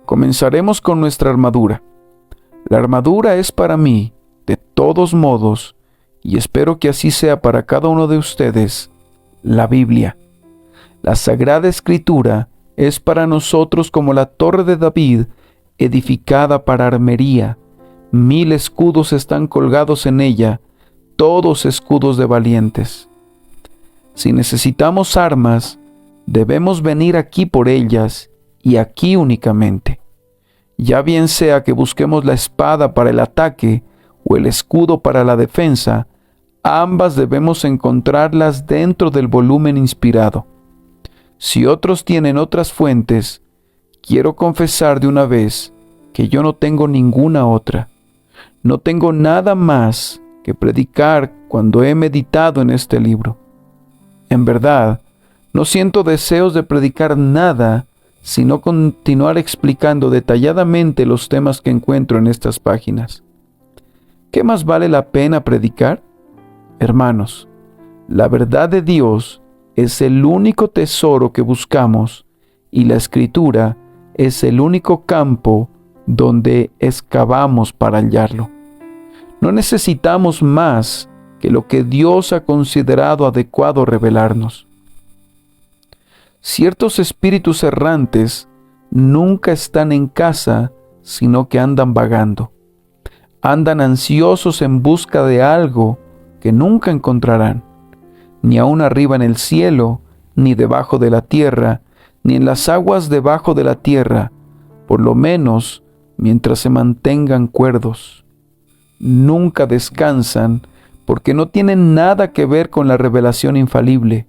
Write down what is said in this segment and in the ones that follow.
Comenzaremos con nuestra armadura. La armadura es para mí, de todos modos, y espero que así sea para cada uno de ustedes, la Biblia. La Sagrada Escritura es para nosotros como la torre de David, edificada para armería. 1000 escudos están colgados en ella, todos escudos de valientes. Si necesitamos armas, debemos venir aquí por ellas, y aquí únicamente. Ya bien sea que busquemos la espada para el ataque o el escudo para la defensa, ambas debemos encontrarlas dentro del volumen inspirado. Si otros tienen otras fuentes, quiero confesar de una vez que yo no tengo ninguna otra. No tengo nada más que predicar cuando he meditado en este libro. En verdad, no siento deseos de predicar nada, sino continuar explicando detalladamente los temas que encuentro en estas páginas. ¿Qué más vale la pena predicar? Hermanos, la verdad de Dios es el único tesoro que buscamos y la Escritura es el único campo donde excavamos para hallarlo. No necesitamos más que lo que Dios ha considerado adecuado revelarnos. Ciertos espíritus errantes nunca están en casa, sino que andan vagando. Andan ansiosos en busca de algo que nunca encontrarán, ni aún arriba en el cielo, ni debajo de la tierra, ni en las aguas debajo de la tierra, por lo menos mientras se mantengan cuerdos. Nunca descansan, porque no tienen nada que ver con la revelación infalible,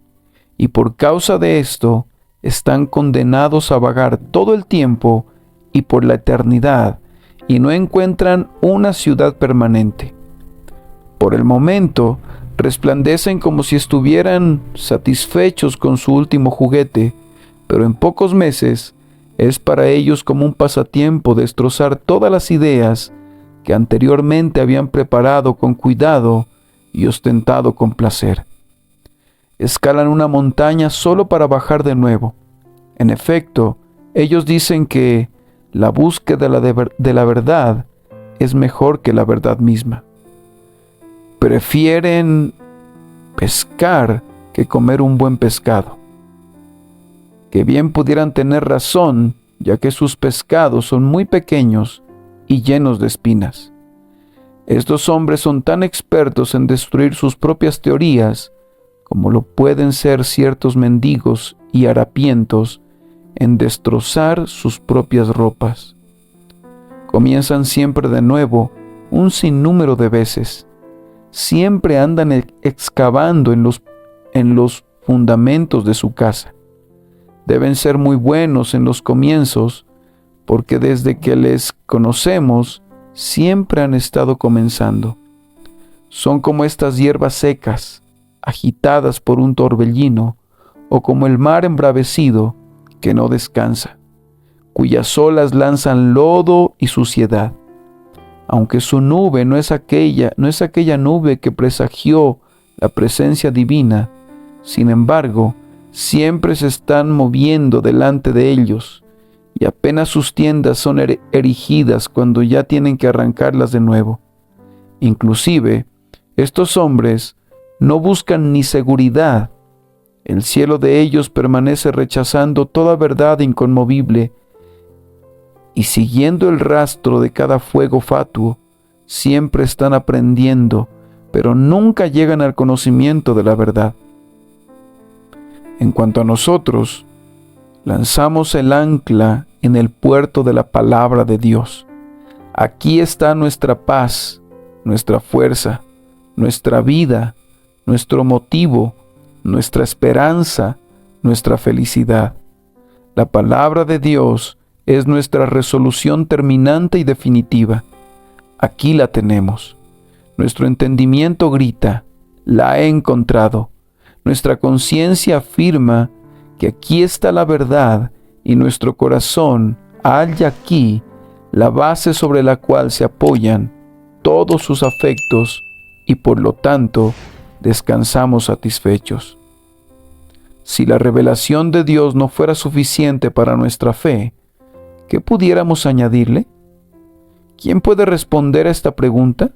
y por causa de esto están condenados a vagar todo el tiempo y por la eternidad, y no encuentran una ciudad permanente. Por el momento, resplandecen como si estuvieran satisfechos con su último juguete, pero en pocos meses es para ellos como un pasatiempo destrozar todas las ideas que anteriormente habían preparado con cuidado y ostentado con placer. Escalan una montaña solo para bajar de nuevo. En efecto, ellos dicen que la búsqueda de la verdad es mejor que la verdad misma. Prefieren pescar que comer un buen pescado. Que bien pudieran tener razón, ya que sus pescados son muy pequeños y llenos de espinas. Estos hombres son tan expertos en destruir sus propias teorías como lo pueden ser ciertos mendigos y harapientos en destrozar sus propias ropas. Comienzan siempre de nuevo un sinnúmero de veces. Siempre andan excavando en los fundamentos de su casa. Deben ser muy buenos en los comienzos, porque desde que les conocemos, siempre han estado comenzando. Son como estas hierbas secas, agitadas por un torbellino, o como el mar embravecido que no descansa, cuyas olas lanzan lodo y suciedad. Aunque su nube no es aquella nube que presagió la presencia divina, sin embargo, siempre se están moviendo delante de ellos, y apenas sus tiendas son erigidas cuando ya tienen que arrancarlas de nuevo. Inclusive, estos hombres no buscan ni seguridad. El cielo de ellos permanece rechazando toda verdad inconmovible, y siguiendo el rastro de cada fuego fatuo, siempre están aprendiendo, pero nunca llegan al conocimiento de la verdad. En cuanto a nosotros, lanzamos el ancla en el puerto de la palabra de Dios. Aquí está nuestra paz, nuestra fuerza, nuestra vida, nuestro motivo, nuestra esperanza, nuestra felicidad. La palabra de Dios es nuestra resolución terminante y definitiva. Aquí la tenemos. Nuestro entendimiento grita, la he encontrado. Nuestra conciencia afirma que aquí está la verdad y nuestro corazón halla aquí la base sobre la cual se apoyan todos sus afectos y por lo tanto descansamos satisfechos. Si la revelación de Dios no fuera suficiente para nuestra fe, ¿qué pudiéramos añadirle? ¿Quién puede responder a esta pregunta?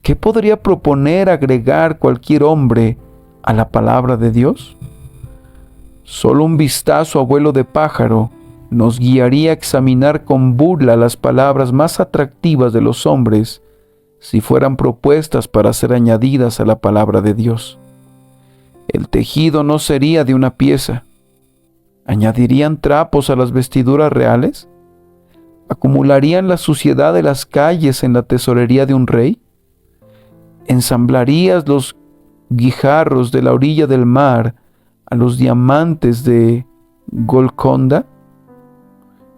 ¿Qué podría proponer agregar cualquier hombre a la palabra de Dios? Solo un vistazo a vuelo de pájaro nos guiaría a examinar con burla las palabras más atractivas de los hombres si fueran propuestas para ser añadidas a la palabra de Dios. El tejido no sería de una pieza. ¿Añadirían trapos a las vestiduras reales? ¿Acumularían la suciedad de las calles en la tesorería de un rey? ¿Ensamblarías los guijarros de la orilla del mar a los diamantes de Golconda?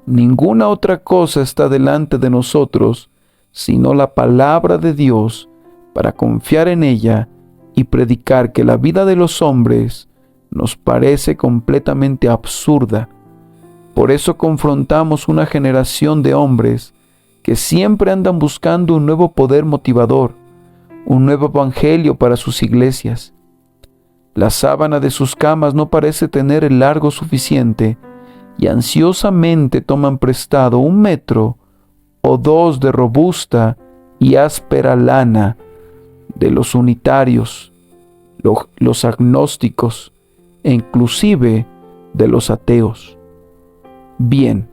Ninguna otra cosa está delante de nosotros sino la palabra de Dios para confiar en ella y predicar que la vida de los hombres nos parece completamente absurda. Por eso confrontamos una generación de hombres que siempre andan buscando un nuevo poder motivador, un nuevo evangelio para sus iglesias. La sábana de sus camas no parece tener el largo suficiente y ansiosamente toman prestado 1 metro o 2 de robusta y áspera lana de los unitarios, los agnósticos e inclusive de los ateos. Bien,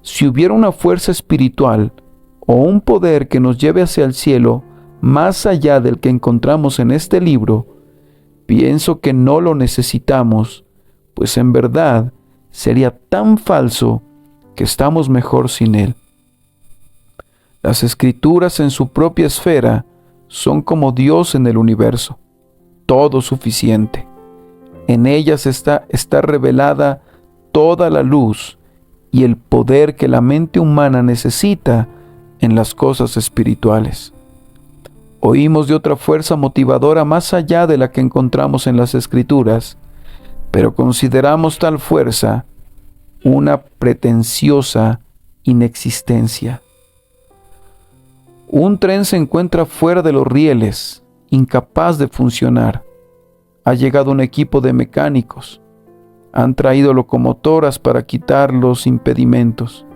si hubiera una fuerza espiritual o un poder que nos lleve hacia el cielo más allá del que encontramos en este libro, pienso que no lo necesitamos, pues en verdad sería tan falso que estamos mejor sin él. Las Escrituras en su propia esfera son como Dios en el universo, todo suficiente. En ellas está revelada toda la luz y el poder que la mente humana necesita en las cosas espirituales. Oímos de otra fuerza motivadora más allá de la que encontramos en las Escrituras, pero consideramos tal fuerza una pretenciosa inexistencia. Un tren se encuentra fuera de los rieles, incapaz de funcionar. Ha llegado un equipo de mecánicos. Han traído locomotoras para quitar los impedimentos.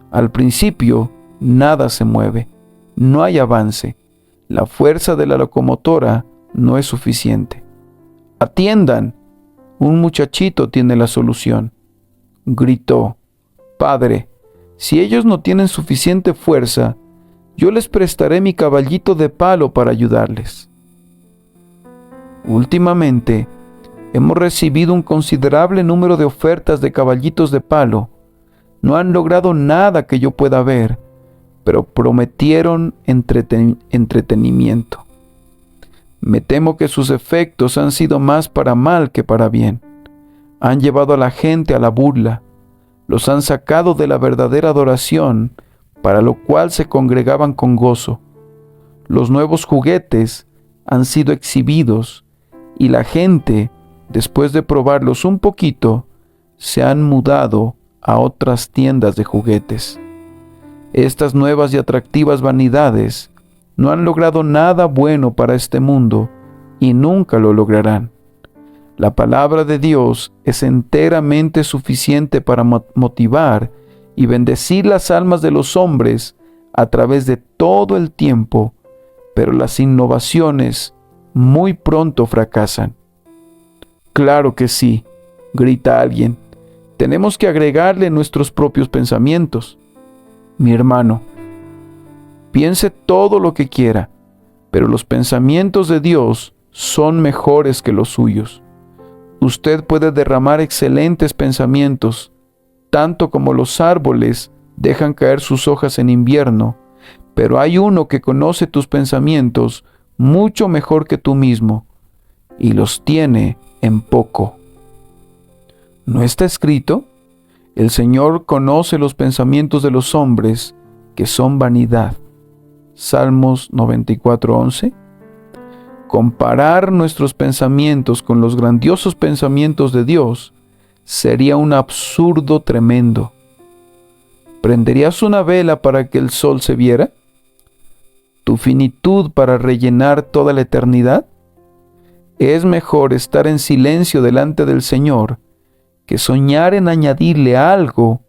Al principio, nada se mueve. No hay avance. La fuerza de la locomotora no es suficiente. ¡Atiendan! Un muchachito tiene la solución. Gritó: Padre, si ellos no tienen suficiente fuerza, yo les prestaré mi caballito de palo para ayudarles. Últimamente, hemos recibido un considerable número de ofertas de caballitos de palo. No han logrado nada que yo pueda ver, pero prometieron entretenimiento. Me temo que sus efectos han sido más para mal que para bien. Han llevado a la gente a la burla, los han sacado de la verdadera adoración, para lo cual se congregaban con gozo. Los nuevos juguetes han sido exhibidos y la gente, después de probarlos un poquito, se han mudado a otras tiendas de juguetes. Estas nuevas y atractivas vanidades no han logrado nada bueno para este mundo y nunca lo lograrán. La palabra de Dios es enteramente suficiente para motivar y bendecir las almas de los hombres a través de todo el tiempo, pero las innovaciones muy pronto fracasan. Claro que sí, grita alguien. Tenemos que agregarle nuestros propios pensamientos. Mi hermano, piense todo lo que quiera, pero los pensamientos de Dios son mejores que los suyos. Usted puede derramar excelentes pensamientos, tanto como los árboles dejan caer sus hojas en invierno, pero hay uno que conoce tus pensamientos mucho mejor que tú mismo, y los tiene en poco. ¿No está escrito? El Señor conoce los pensamientos de los hombres, que son vanidad. Salmos 94:11. Comparar nuestros pensamientos con los grandiosos pensamientos de Dios sería un absurdo tremendo. ¿Prenderías una vela para que el sol se viera? ¿Tu finitud para rellenar toda la eternidad? Es mejor estar en silencio delante del Señor que soñar en añadirle algo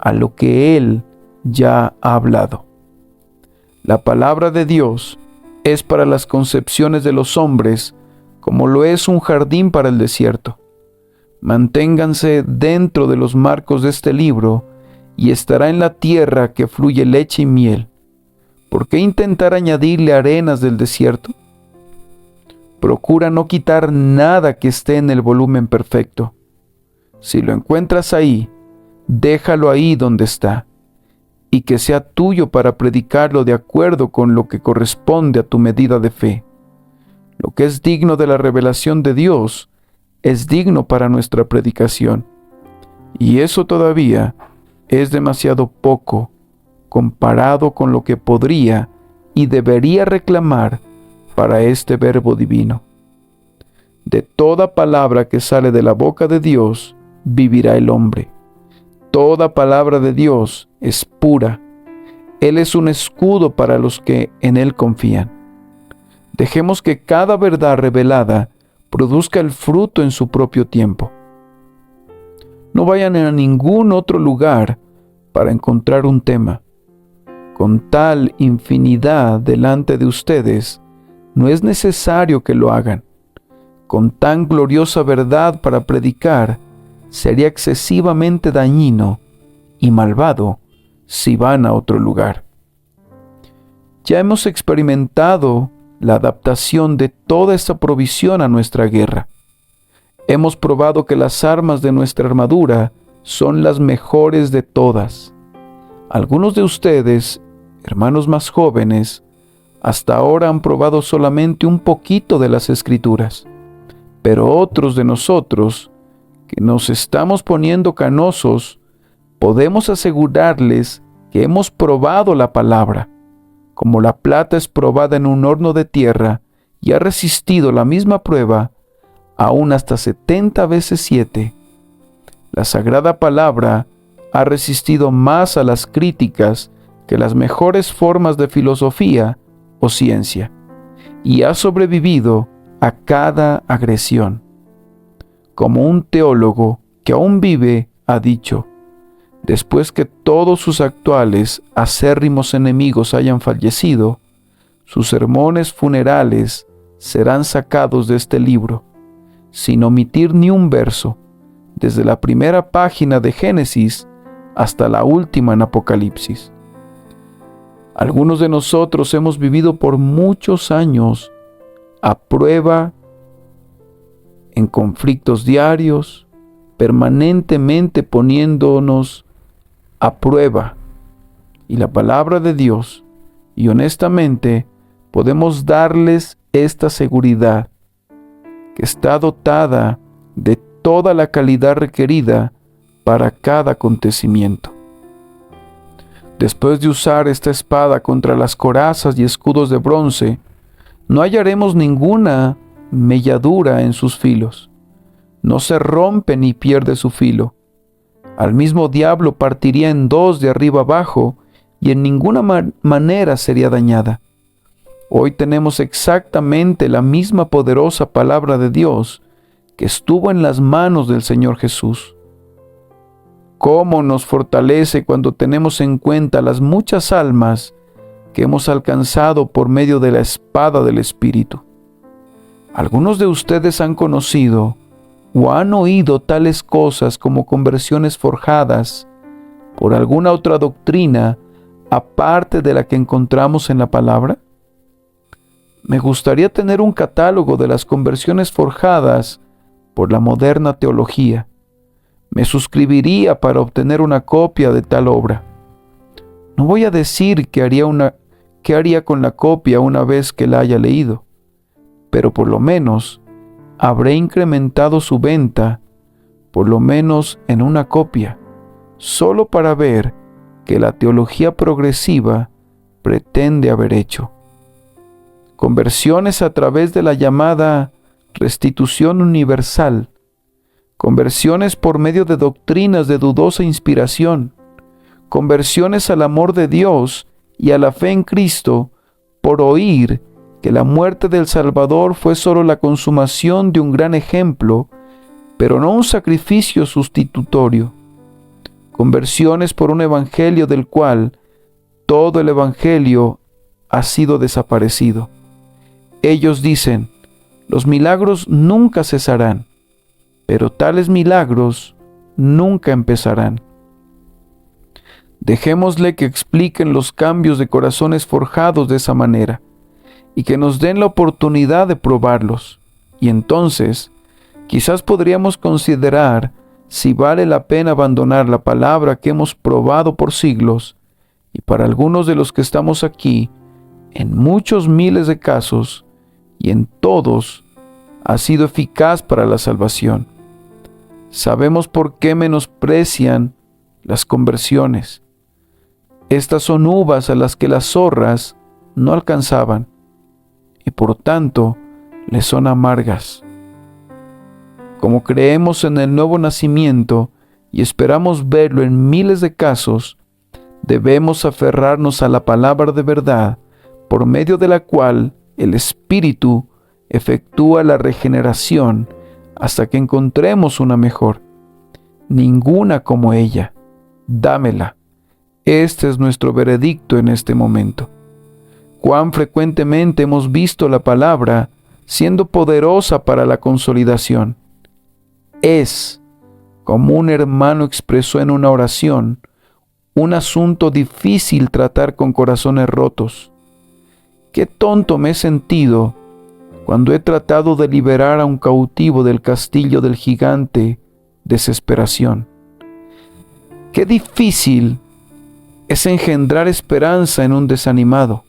a lo que Él ya ha hablado. La palabra de Dios es para las concepciones de los hombres como lo es un jardín para el desierto. Manténganse dentro de los marcos de este libro y estará en la tierra que fluye leche y miel. ¿Por qué intentar añadirle arenas del desierto? Procura no quitar nada que esté en el volumen perfecto. Si lo encuentras ahí, déjalo ahí donde está, y que sea tuyo para predicarlo de acuerdo con lo que corresponde a tu medida de fe. Lo que es digno de la revelación de Dios es digno para nuestra predicación, y eso todavía es demasiado poco comparado con lo que podría y debería reclamar para este verbo divino. De toda palabra que sale de la boca de Dios, vivirá el hombre. Toda palabra de Dios es pura. Él es un escudo para los que en Él confían. Dejemos que cada verdad revelada produzca el fruto en su propio tiempo. No vayan a ningún otro lugar para encontrar un tema. Con tal infinidad delante de ustedes, no es necesario que lo hagan. Con tan gloriosa verdad para predicar, sería excesivamente dañino y malvado si van a otro lugar. Ya hemos experimentado la adaptación de toda esta provisión a nuestra guerra. Hemos probado que las armas de nuestra armadura son las mejores de todas. Algunos de ustedes, hermanos más jóvenes, hasta ahora han probado solamente un poquito de las Escrituras, pero otros de nosotros, que nos estamos poniendo canosos, podemos asegurarles que hemos probado la palabra. Como la plata es probada en un horno de tierra y ha resistido la misma prueba, aún hasta 70 veces 7, la sagrada palabra ha resistido más a las críticas que las mejores formas de filosofía o ciencia, y ha sobrevivido a cada agresión. Como un teólogo que aún vive ha dicho: después que todos sus actuales acérrimos enemigos hayan fallecido, sus sermones funerales serán sacados de este libro, sin omitir ni un verso, desde la primera página de Génesis hasta la última en Apocalipsis. Algunos de nosotros hemos vivido por muchos años a prueba, en conflictos diarios, permanentemente poniéndonos a prueba, y la palabra de Dios, y honestamente podemos darles esta seguridad, que está dotada de toda la calidad requerida para cada acontecimiento. Después de usar esta espada contra las corazas y escudos de bronce, no hallaremos ninguna melladura en sus filos. No se rompe ni pierde su filo. Al mismo diablo partiría en dos de arriba abajo y en ninguna manera sería dañada. Hoy tenemos exactamente la misma poderosa palabra de Dios que estuvo en las manos del Señor Jesús. ¿Cómo nos fortalece cuando tenemos en cuenta las muchas almas que hemos alcanzado por medio de la espada del Espíritu? Algunos de ustedes han conocido o han oído tales cosas como conversiones forjadas por alguna otra doctrina aparte de la que encontramos en la palabra. Me gustaría tener un catálogo de las conversiones forjadas por la moderna teología. Me suscribiría para obtener una copia de tal obra. No voy a decir qué haría con la copia una vez que la haya leído, pero por lo menos habré incrementado su venta, por lo menos en una copia, solo para ver que la teología progresiva pretende haber hecho. Conversiones a través de la llamada restitución universal, conversiones por medio de doctrinas de dudosa inspiración, conversiones al amor de Dios y a la fe en Cristo por oír que la muerte del Salvador fue solo la consumación de un gran ejemplo, pero no un sacrificio sustitutorio. conversiones por un evangelio del cual todo el evangelio ha sido desaparecido. Ellos dicen, los milagros nunca cesarán, pero tales milagros nunca empezarán. Dejémosle que expliquen los cambios de corazones forjados de esa manera, y que nos den la oportunidad de probarlos, y entonces quizás podríamos considerar si vale la pena abandonar la palabra que hemos probado por siglos, y para algunos de los que estamos aquí, en muchos miles de casos, y en todos, ha sido eficaz para la salvación. Sabemos por qué menosprecian las conversiones. Estas son uvas a las que las zorras no alcanzaban, y por tanto les son amargas. Como creemos en el nuevo nacimiento y esperamos verlo en miles de casos, debemos aferrarnos a la palabra de verdad, por medio de la cual el Espíritu efectúa la regeneración hasta que encontremos una mejor. Ninguna como ella. Dámela. Este es nuestro veredicto en este momento. Cuán frecuentemente hemos visto la palabra siendo poderosa para la consolidación. Es, como un hermano expresó en una oración, un asunto difícil tratar con corazones rotos. Qué tonto me he sentido cuando he tratado de liberar a un cautivo del castillo del gigante desesperación. Qué difícil es engendrar esperanza en un desanimado.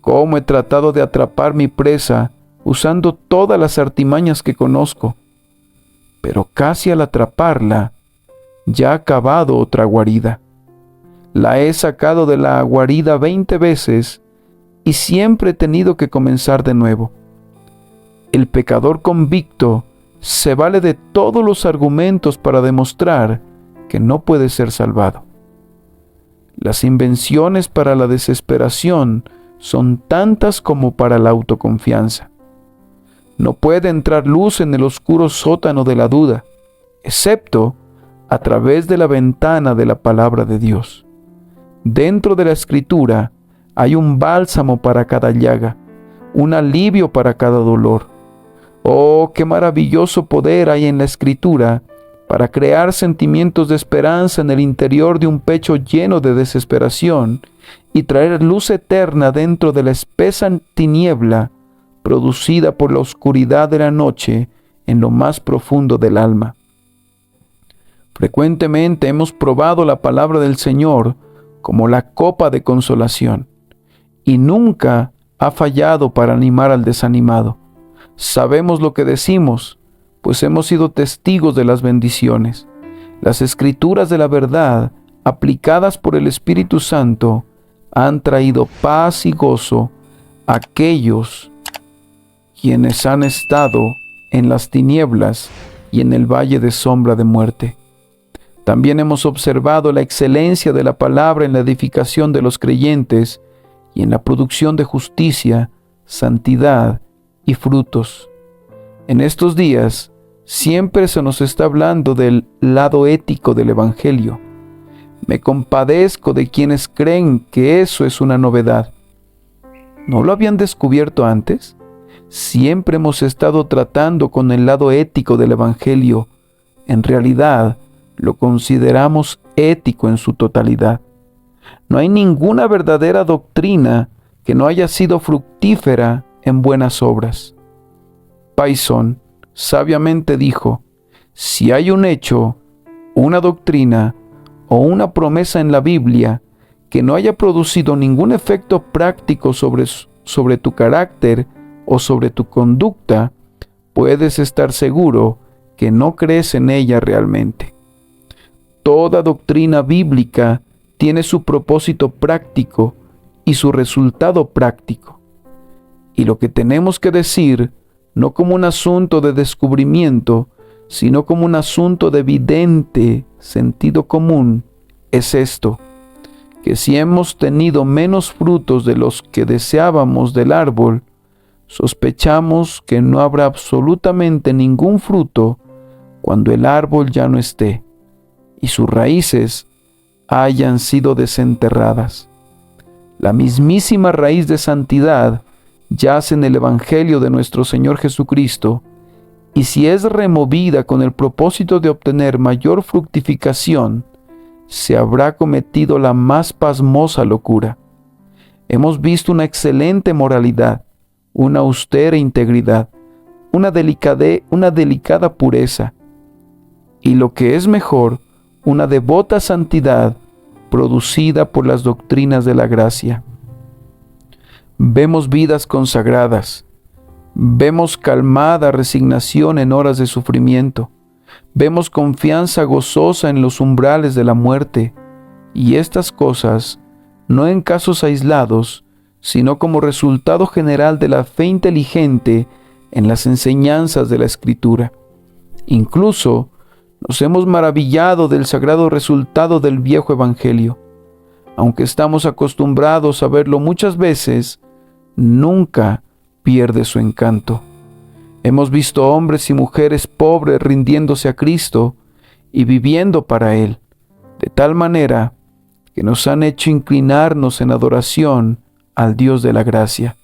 Cómo he tratado de atrapar mi presa usando todas las artimañas que conozco, pero casi al atraparla ya ha cavado otra guarida. La he sacado de la guarida 20 veces y siempre he tenido que comenzar de nuevo. El pecador convicto se vale de todos los argumentos para demostrar que no puede ser salvado. Las invenciones para la desesperación son tantas como para la autoconfianza. No puede entrar luz en el oscuro sótano de la duda, excepto a través de la ventana de la palabra de Dios. Dentro de la Escritura hay un bálsamo para cada llaga, un alivio para cada dolor. Oh, qué maravilloso poder hay en la Escritura para crear sentimientos de esperanza en el interior de un pecho lleno de desesperación y traer luz eterna dentro de la espesa tiniebla producida por la oscuridad de la noche en lo más profundo del alma. Frecuentemente hemos probado la palabra del Señor como la copa de consolación, y nunca ha fallado para animar al desanimado. Sabemos lo que decimos, pues hemos sido testigos de las bendiciones. Las escrituras de la verdad, aplicadas por el Espíritu Santo, han traído paz y gozo a aquellos quienes han estado en las tinieblas y en el valle de sombra de muerte. También hemos observado la excelencia de la palabra en la edificación de los creyentes y en la producción de justicia, santidad y frutos. En estos días, siempre se nos está hablando del lado ético del Evangelio. Me compadezco de quienes creen que eso es una novedad. ¿No lo habían descubierto antes? Siempre hemos estado tratando con el lado ético del Evangelio. En realidad, lo consideramos ético en su totalidad. No hay ninguna verdadera doctrina que no haya sido fructífera en buenas obras. Payson sabiamente dijo, si hay un hecho, una doctrina o una promesa en la Biblia que no haya producido ningún efecto práctico sobre tu carácter o sobre tu conducta, puedes estar seguro que no crees en ella realmente. Toda doctrina bíblica tiene su propósito práctico y su resultado práctico. Y lo que tenemos que decir, no como un asunto de descubrimiento, sino como un asunto de evidente sentido común, es esto, que si hemos tenido menos frutos de los que deseábamos del árbol, sospechamos que no habrá absolutamente ningún fruto cuando el árbol ya no esté. y sus raíces hayan sido desenterradas. La mismísima raíz de santidad yace en el Evangelio de nuestro Señor Jesucristo, y si es removida con el propósito de obtener mayor fructificación, se habrá cometido la más pasmosa locura. Hemos visto una excelente moralidad, una austera integridad, una delicada pureza, y lo que es mejor, una devota santidad producida por las doctrinas de la gracia. Vemos vidas consagradas, vemos calmada resignación en horas de sufrimiento, vemos confianza gozosa en los umbrales de la muerte, y estas cosas, no en casos aislados, sino como resultado general de la fe inteligente en las enseñanzas de la Escritura. Incluso nos hemos maravillado del sagrado resultado del viejo Evangelio. Aunque estamos acostumbrados a verlo muchas veces, nunca pierde su encanto. Hemos visto hombres y mujeres pobres rindiéndose a Cristo y viviendo para Él, de tal manera que nos han hecho inclinarnos en adoración al Dios de la gracia.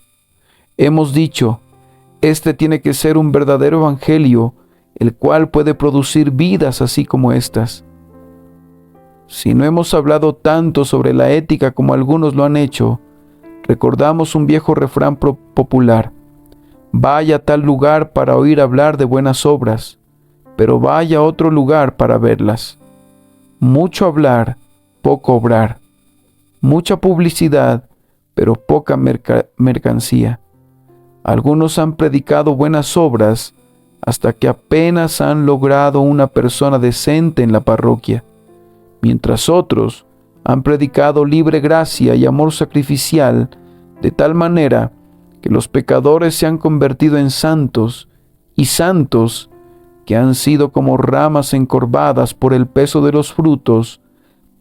Hemos dicho, este tiene que ser un verdadero evangelio, el cual puede producir vidas así como estas. Si no hemos hablado tanto sobre la ética como algunos lo han hecho, recordamos un viejo refrán popular: vaya a tal lugar para oír hablar de buenas obras, pero vaya a otro lugar para verlas. Mucho hablar, poco obrar. Mucha publicidad, pero poca mercancía. Algunos han predicado buenas obras hasta que apenas han logrado una persona decente en la parroquia, mientras otros han predicado libre gracia y amor sacrificial de tal manera que los pecadores se han convertido en santos, y santos que han sido como ramas encorvadas por el peso de los frutos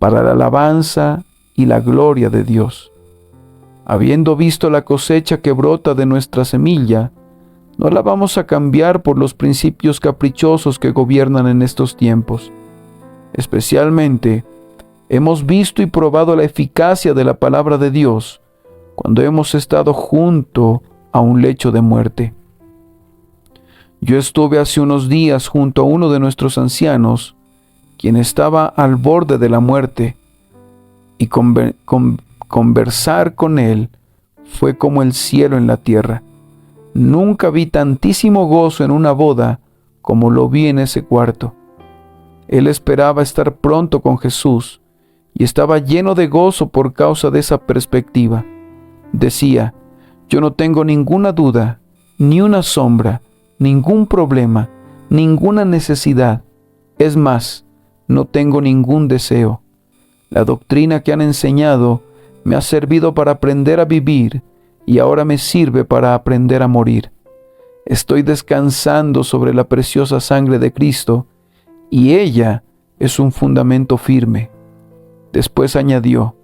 para la alabanza y la gloria de Dios. Habiendo visto la cosecha que brota de nuestra semilla, no la vamos a cambiar por los principios caprichosos que gobiernan en estos tiempos. Especialmente, hemos visto y probado la eficacia de la palabra de Dios cuando hemos estado junto a un lecho de muerte. Yo estuve hace unos días junto a uno de nuestros ancianos, quien estaba al borde de la muerte, y conversar con él fue como el cielo en la tierra. Nunca vi tantísimo gozo en una boda como lo vi en ese cuarto. Él esperaba estar pronto con Jesús y estaba lleno de gozo por causa de esa perspectiva. Decía: yo no tengo ninguna duda, ni una sombra, ningún problema, ninguna necesidad. Es más, no tengo ningún deseo. La doctrina que han enseñado me ha servido para aprender a vivir y ahora me sirve para aprender a morir. Estoy descansando sobre la preciosa sangre de Cristo y ella es un fundamento firme. Después añadió: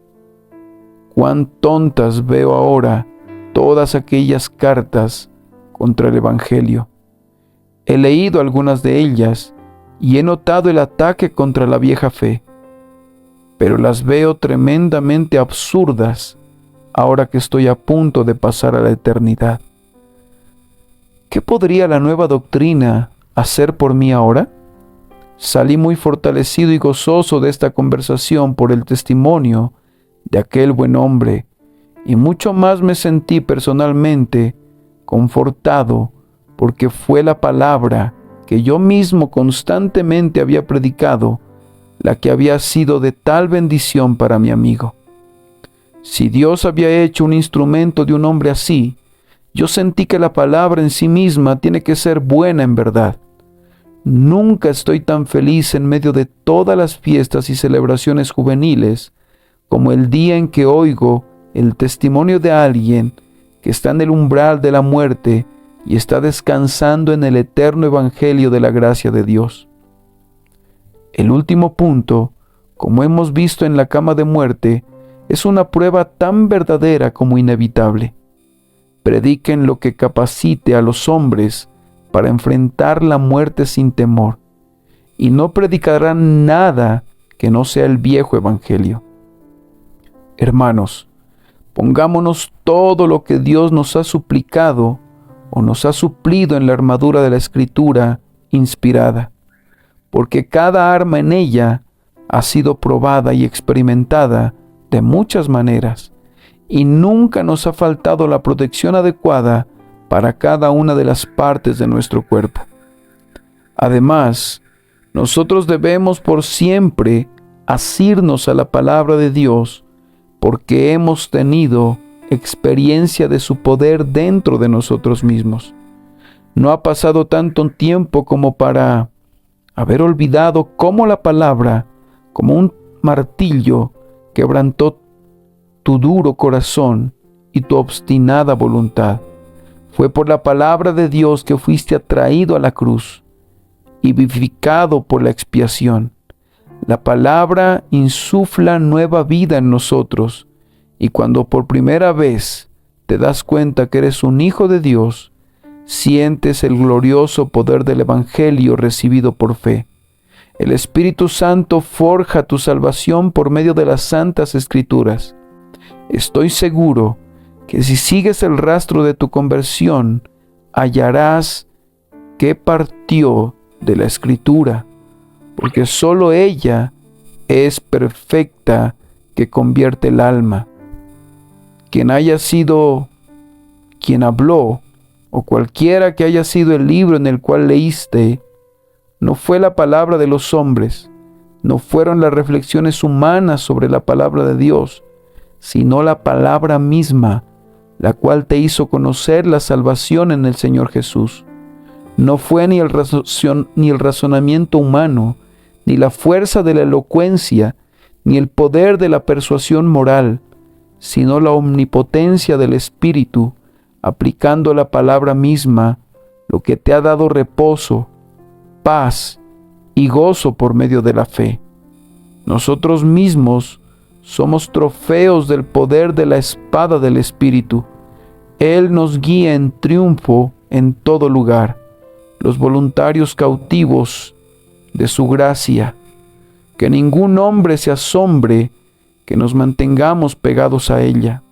cuán tontas veo ahora todas aquellas cartas contra el Evangelio. He leído algunas de ellas y he notado el ataque contra la vieja fe, pero las veo tremendamente absurdas ahora que estoy a punto de pasar a la eternidad. ¿Qué podría la nueva doctrina hacer por mí ahora? Salí muy fortalecido y gozoso de esta conversación por el testimonio de aquel buen hombre, y mucho más me sentí personalmente confortado porque fue la palabra que yo mismo constantemente había predicado la que había sido de tal bendición para mi amigo. Si Dios había hecho un instrumento de un hombre así, yo sentí que la palabra en sí misma tiene que ser buena en verdad. Nunca estoy tan feliz en medio de todas las fiestas y celebraciones juveniles como el día en que oigo el testimonio de alguien que está en el umbral de la muerte y está descansando en el eterno evangelio de la gracia de Dios. El último punto, como hemos visto en la cama de muerte, es una prueba tan verdadera como inevitable. Prediquen lo que capacite a los hombres para enfrentar la muerte sin temor, y no predicarán nada que no sea el viejo evangelio. Hermanos, pongámonos todo lo que Dios nos ha suplicado o nos ha suplido en la armadura de la Escritura inspirada, porque cada arma en ella ha sido probada y experimentada de muchas maneras, y nunca nos ha faltado la protección adecuada para cada una de las partes de nuestro cuerpo. Además, nosotros debemos por siempre asirnos a la palabra de Dios, porque hemos tenido experiencia de su poder dentro de nosotros mismos. No ha pasado tanto tiempo como para haber olvidado cómo la palabra, como un martillo, quebrantó tu duro corazón y tu obstinada voluntad. Fue por la palabra de Dios que fuiste atraído a la cruz y vivificado por la expiación. La palabra insufla nueva vida en nosotros, y cuando por primera vez te das cuenta que eres un hijo de Dios, sientes el glorioso poder del Evangelio recibido por fe. El Espíritu Santo forja tu salvación por medio de las Santas Escrituras. Estoy seguro que si sigues el rastro de tu conversión, hallarás que partió de la Escritura, porque sólo ella es perfecta, que convierte el alma. Quien haya sido quien habló, o cualquiera que haya sido el libro en el cual leíste, no fue la palabra de los hombres, no fueron las reflexiones humanas sobre la palabra de Dios, sino la palabra misma, la cual te hizo conocer la salvación en el Señor Jesús. No fue ni el razonamiento humano, ni la fuerza de la elocuencia, ni el poder de la persuasión moral, sino la omnipotencia del Espíritu, aplicando la palabra misma, lo que te ha dado reposo, paz y gozo por medio de la fe. Nosotros mismos somos trofeos del poder de la espada del Espíritu. Él nos guía en triunfo en todo lugar, los voluntarios cautivos de su gracia. Que ningún hombre se asombre que nos mantengamos pegados a ella.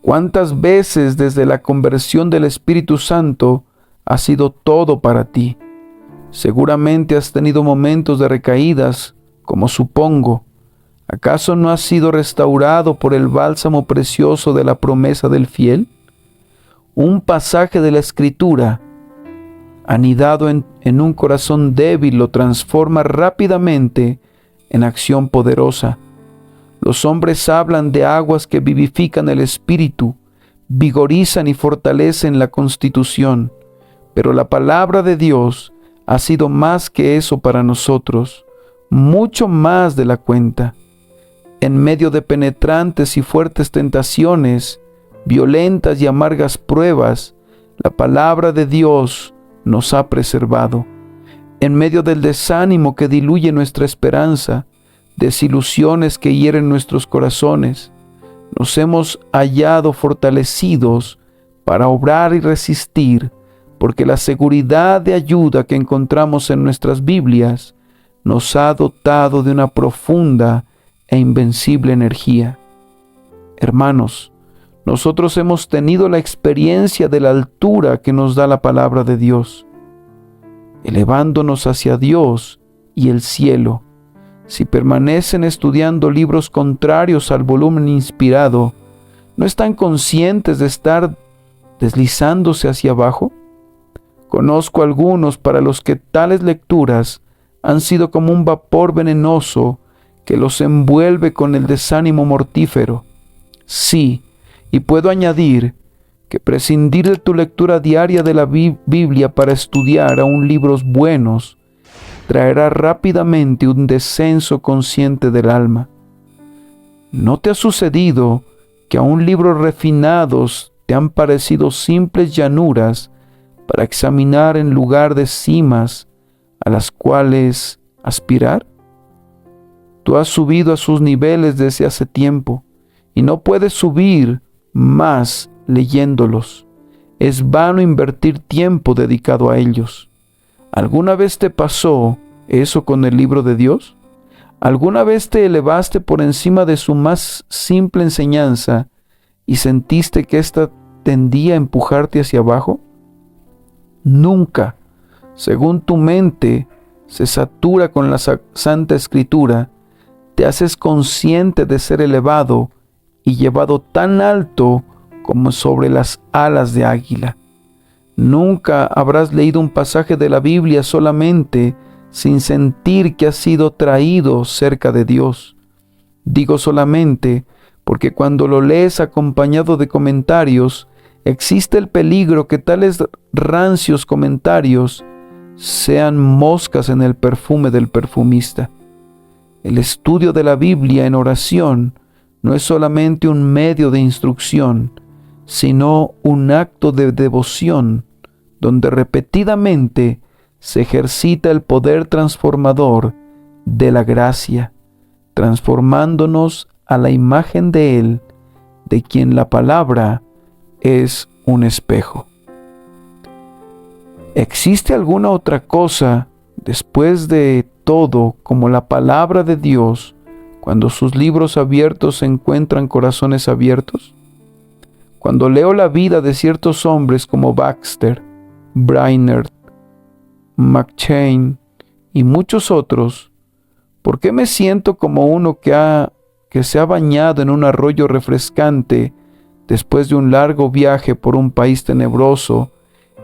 ¿Cuántas veces desde la conversión del Espíritu Santo ha sido todo para ti? Seguramente has tenido momentos de recaídas, como supongo. ¿Acaso no has sido restaurado por el bálsamo precioso de la promesa del fiel? Un pasaje de la Escritura, anidado en un corazón débil, lo transforma rápidamente en acción poderosa. Los hombres hablan de aguas que vivifican el espíritu, vigorizan y fortalecen la constitución, pero la palabra de Dios ha sido más que eso para nosotros, mucho más de la cuenta. En medio de penetrantes y fuertes tentaciones, violentas y amargas pruebas, la palabra de Dios nos ha preservado. En medio del desánimo que diluye nuestra esperanza, desilusiones que hieren nuestros corazones, nos hemos hallado fortalecidos para obrar y resistir, porque la seguridad de ayuda que encontramos en nuestras Biblias nos ha dotado de una profunda e invencible energía. Hermanos, nosotros hemos tenido la experiencia de la altura que nos da la palabra de Dios, elevándonos hacia Dios y el cielo. Si permanecen estudiando libros contrarios al volumen inspirado, ¿no están conscientes de estar deslizándose hacia abajo? Conozco algunos para los que tales lecturas han sido como un vapor venenoso que los envuelve con el desánimo mortífero. Sí, y puedo añadir que prescindir de tu lectura diaria de la Biblia para estudiar aún libros buenos traerá rápidamente un descenso consciente del alma. ¿No te ha sucedido que aún libros refinados te han parecido simples llanuras para examinar en lugar de cimas a las cuales aspirar? Tú has subido a sus niveles desde hace tiempo y no puedes subir más leyéndolos. Es vano invertir tiempo dedicado a ellos. ¿Alguna vez te pasó eso con el libro de Dios? ¿Alguna vez te elevaste por encima de su más simple enseñanza y sentiste que ésta tendía a empujarte hacia abajo? Nunca. Según tu mente se satura con la Santa Escritura, te haces consciente de ser elevado y llevado tan alto como sobre las alas de águila. Nunca habrás leído un pasaje de la Biblia solamente sin sentir que has sido traído cerca de Dios. Digo solamente porque cuando lo lees acompañado de comentarios, existe el peligro que tales rancios comentarios sean moscas en el perfume del perfumista. El estudio de la Biblia en oración no es solamente un medio de instrucción, sino un acto de devoción, donde repetidamente se ejercita el poder transformador de la gracia, transformándonos a la imagen de Él, de quien la palabra es un espejo. ¿Existe alguna otra cosa después de todo como la palabra de Dios cuando sus libros abiertos se encuentran corazones abiertos? Cuando leo la vida de ciertos hombres como Baxter, Brainerd, McChain y muchos otros, ¿por qué me siento como uno que se ha bañado en un arroyo refrescante después de un largo viaje por un país tenebroso,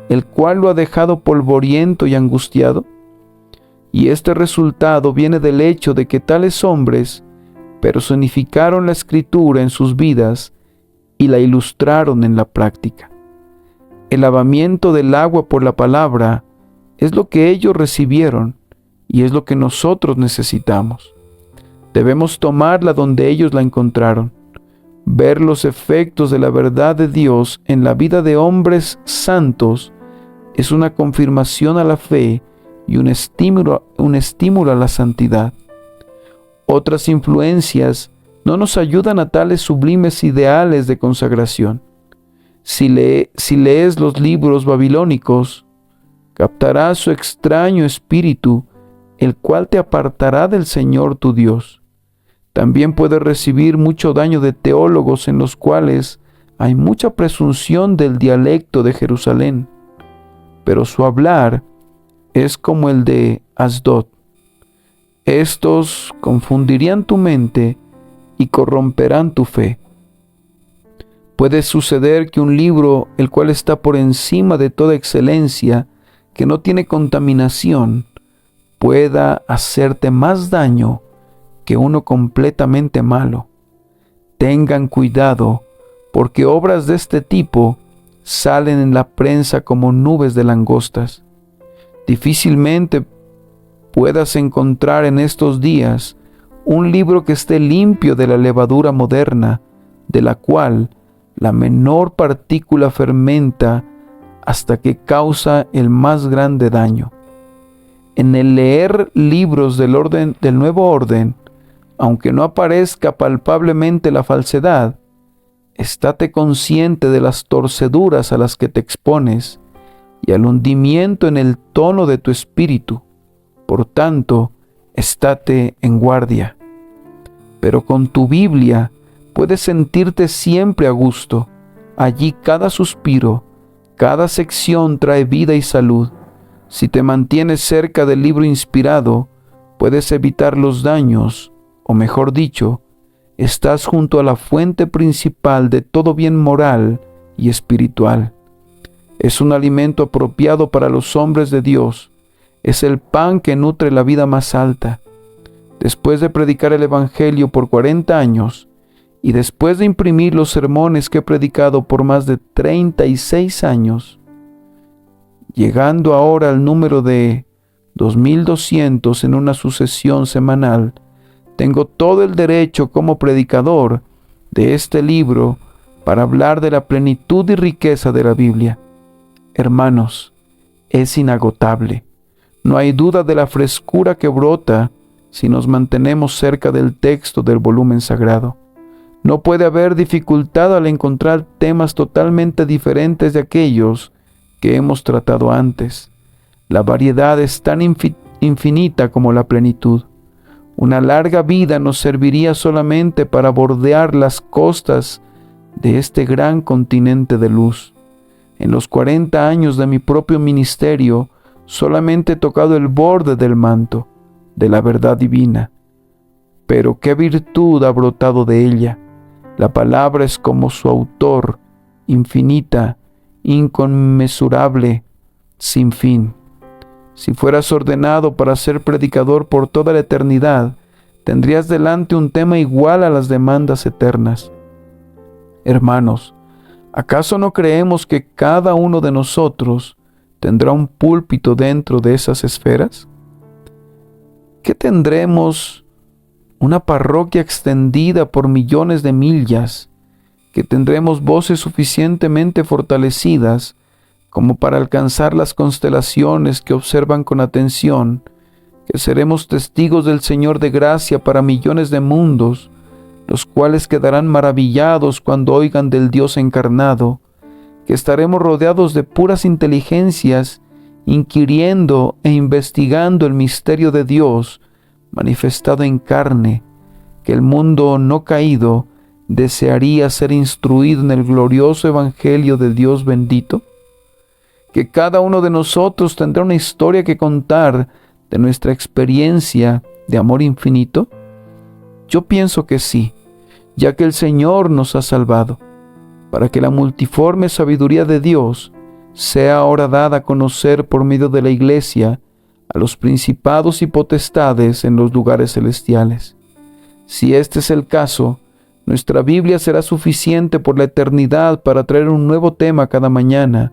el cual lo ha dejado polvoriento y angustiado? Y este resultado viene del hecho de que tales hombres personificaron la Escritura en sus vidas y la ilustraron en la práctica. El lavamiento del agua por la palabra es lo que ellos recibieron y es lo que nosotros necesitamos. Debemos tomarla donde ellos la encontraron. Ver los efectos de la verdad de Dios en la vida de hombres santos es una confirmación a la fe y un estímulo a la santidad. Otras influencias no nos ayudan a tales sublimes ideales de consagración. Si lees los libros babilónicos, captarás su extraño espíritu, el cual te apartará del Señor tu Dios. También puedes recibir mucho daño de teólogos en los cuales hay mucha presunción del dialecto de Jerusalén, pero su hablar es como el de Asdod. Estos confundirían tu mente y corromperán tu fe. Puede suceder que un libro, el cual está por encima de toda excelencia, que no tiene contaminación, pueda hacerte más daño que uno completamente malo. Tengan cuidado, porque obras de este tipo salen en la prensa como nubes de langostas. Difícilmente puedas encontrar en estos días un libro que esté limpio de la levadura moderna, de la cual la menor partícula fermenta hasta que causa el más grande daño. En el leer libros del nuevo orden, aunque no aparezca palpablemente la falsedad, estate consciente de las torceduras a las que te expones y al hundimiento en el tono de tu espíritu. Por tanto, estate en guardia. Pero con tu Biblia puedes sentirte siempre a gusto. Allí cada suspiro, cada sección trae vida y salud. Si te mantienes cerca del libro inspirado, puedes evitar los daños, o mejor dicho, estás junto a la fuente principal de todo bien moral y espiritual. Es un alimento apropiado para los hombres de Dios. Es el pan que nutre la vida más alta. Después de predicar el Evangelio por 40 años, y después de imprimir los sermones que he predicado por más de 36 años, llegando ahora al número de 2200 en una sucesión semanal, tengo todo el derecho como predicador de este libro para hablar de la plenitud y riqueza de la Biblia. Hermanos, es inagotable. No hay duda de la frescura que brota si nos mantenemos cerca del texto del volumen sagrado. No puede haber dificultad al encontrar temas totalmente diferentes de aquellos que hemos tratado antes. La variedad es tan infinita como la plenitud. Una larga vida nos serviría solamente para bordear las costas de este gran continente de luz. En los 40 años de mi propio ministerio, solamente he tocado el borde del manto de la verdad divina. Pero qué virtud ha brotado de ella. La palabra es como su autor, infinita, inconmensurable, sin fin. Si fueras ordenado para ser predicador por toda la eternidad, tendrías delante un tema igual a las demandas eternas. Hermanos, ¿acaso no creemos que cada uno de nosotros tendrá un púlpito dentro de esas esferas? ¿Qué tendremos? Una parroquia extendida por millones de millas, que tendremos voces suficientemente fortalecidas como para alcanzar las constelaciones que observan con atención, que seremos testigos del Señor de gracia para millones de mundos, los cuales quedarán maravillados cuando oigan del Dios encarnado, que estaremos rodeados de puras inteligencias, inquiriendo e investigando el misterio de Dios manifestado en carne, que el mundo no caído desearía ser instruido en el glorioso Evangelio de Dios bendito, que cada uno de nosotros tendrá una historia que contar de nuestra experiencia de amor infinito. Yo pienso que sí, ya que el Señor nos ha salvado, para que la multiforme sabiduría de Dios sea ahora dada a conocer por medio de la Iglesia a los principados y potestades en los lugares celestiales. Si este es el caso, nuestra Biblia será suficiente por la eternidad para traer un nuevo tema cada mañana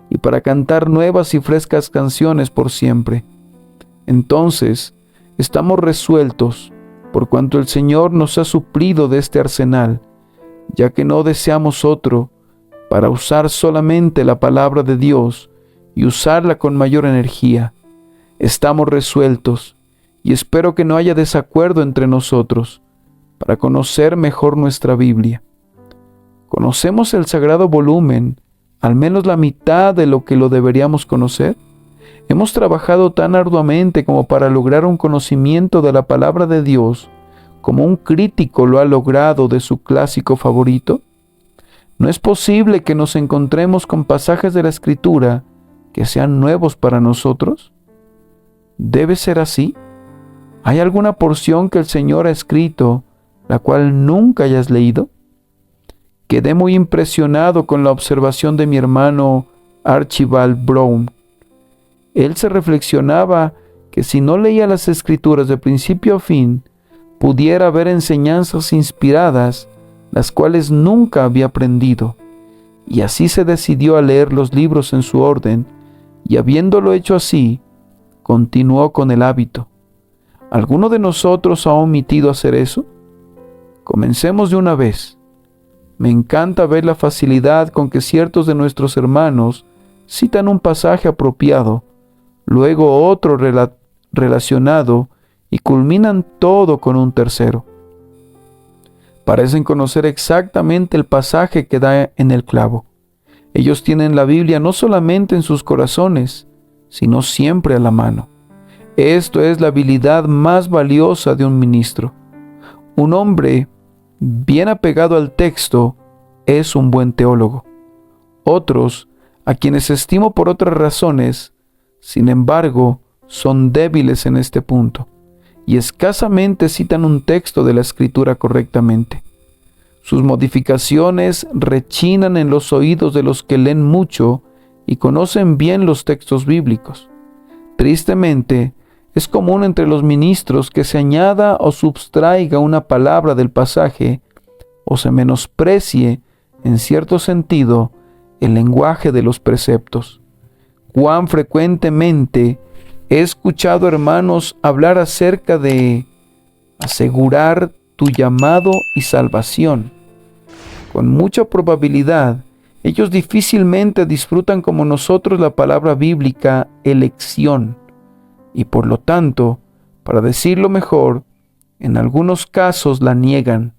y para cantar nuevas y frescas canciones por siempre. Entonces, estamos resueltos, por cuanto el Señor nos ha suplido de este arsenal, ya que no deseamos otro, para usar solamente la palabra de Dios y usarla con mayor energía. Estamos resueltos, y espero que no haya desacuerdo entre nosotros, para conocer mejor nuestra Biblia. ¿Conocemos el sagrado volumen, al menos la mitad de lo que lo deberíamos conocer? ¿Hemos trabajado tan arduamente como para lograr un conocimiento de la palabra de Dios, como un crítico lo ha logrado de su clásico favorito? ¿No es posible que nos encontremos con pasajes de la Escritura que sean nuevos para nosotros? ¿Debe ser así? ¿Hay alguna porción que el Señor ha escrito, la cual nunca hayas leído? Quedé muy impresionado con la observación de mi hermano Archibald Brown. Él se reflexionaba que si no leía las Escrituras de principio a fin, pudiera haber enseñanzas inspiradas, las cuales nunca había aprendido. Y así se decidió a leer los libros en su orden, y habiéndolo hecho así, continuó con el hábito. ¿Alguno de nosotros ha omitido hacer eso? Comencemos de una vez. Me encanta ver la facilidad con que ciertos de nuestros hermanos citan un pasaje apropiado, luego otro relacionado y culminan todo con un tercero. Parecen conocer exactamente el pasaje que da en el clavo. Ellos tienen la Biblia no solamente en sus corazones, sino siempre a la mano. Esto es la habilidad más valiosa de un ministro. Un hombre bien apegado al texto es un buen teólogo. Otros, a quienes estimo por otras razones, sin embargo, son débiles en este punto y escasamente citan un texto de la Escritura correctamente. Sus modificaciones rechinan en los oídos de los que leen mucho y conocen bien los textos bíblicos. Tristemente, es común entre los ministros que se añada o subtraiga una palabra del pasaje o se menosprecie, en cierto sentido, el lenguaje de los preceptos. Cuán frecuentemente he escuchado hermanos hablar acerca de asegurar tu llamado y salvación. Con mucha probabilidad, ellos difícilmente disfrutan como nosotros la palabra bíblica elección, y por lo tanto, para decirlo mejor, en algunos casos la niegan.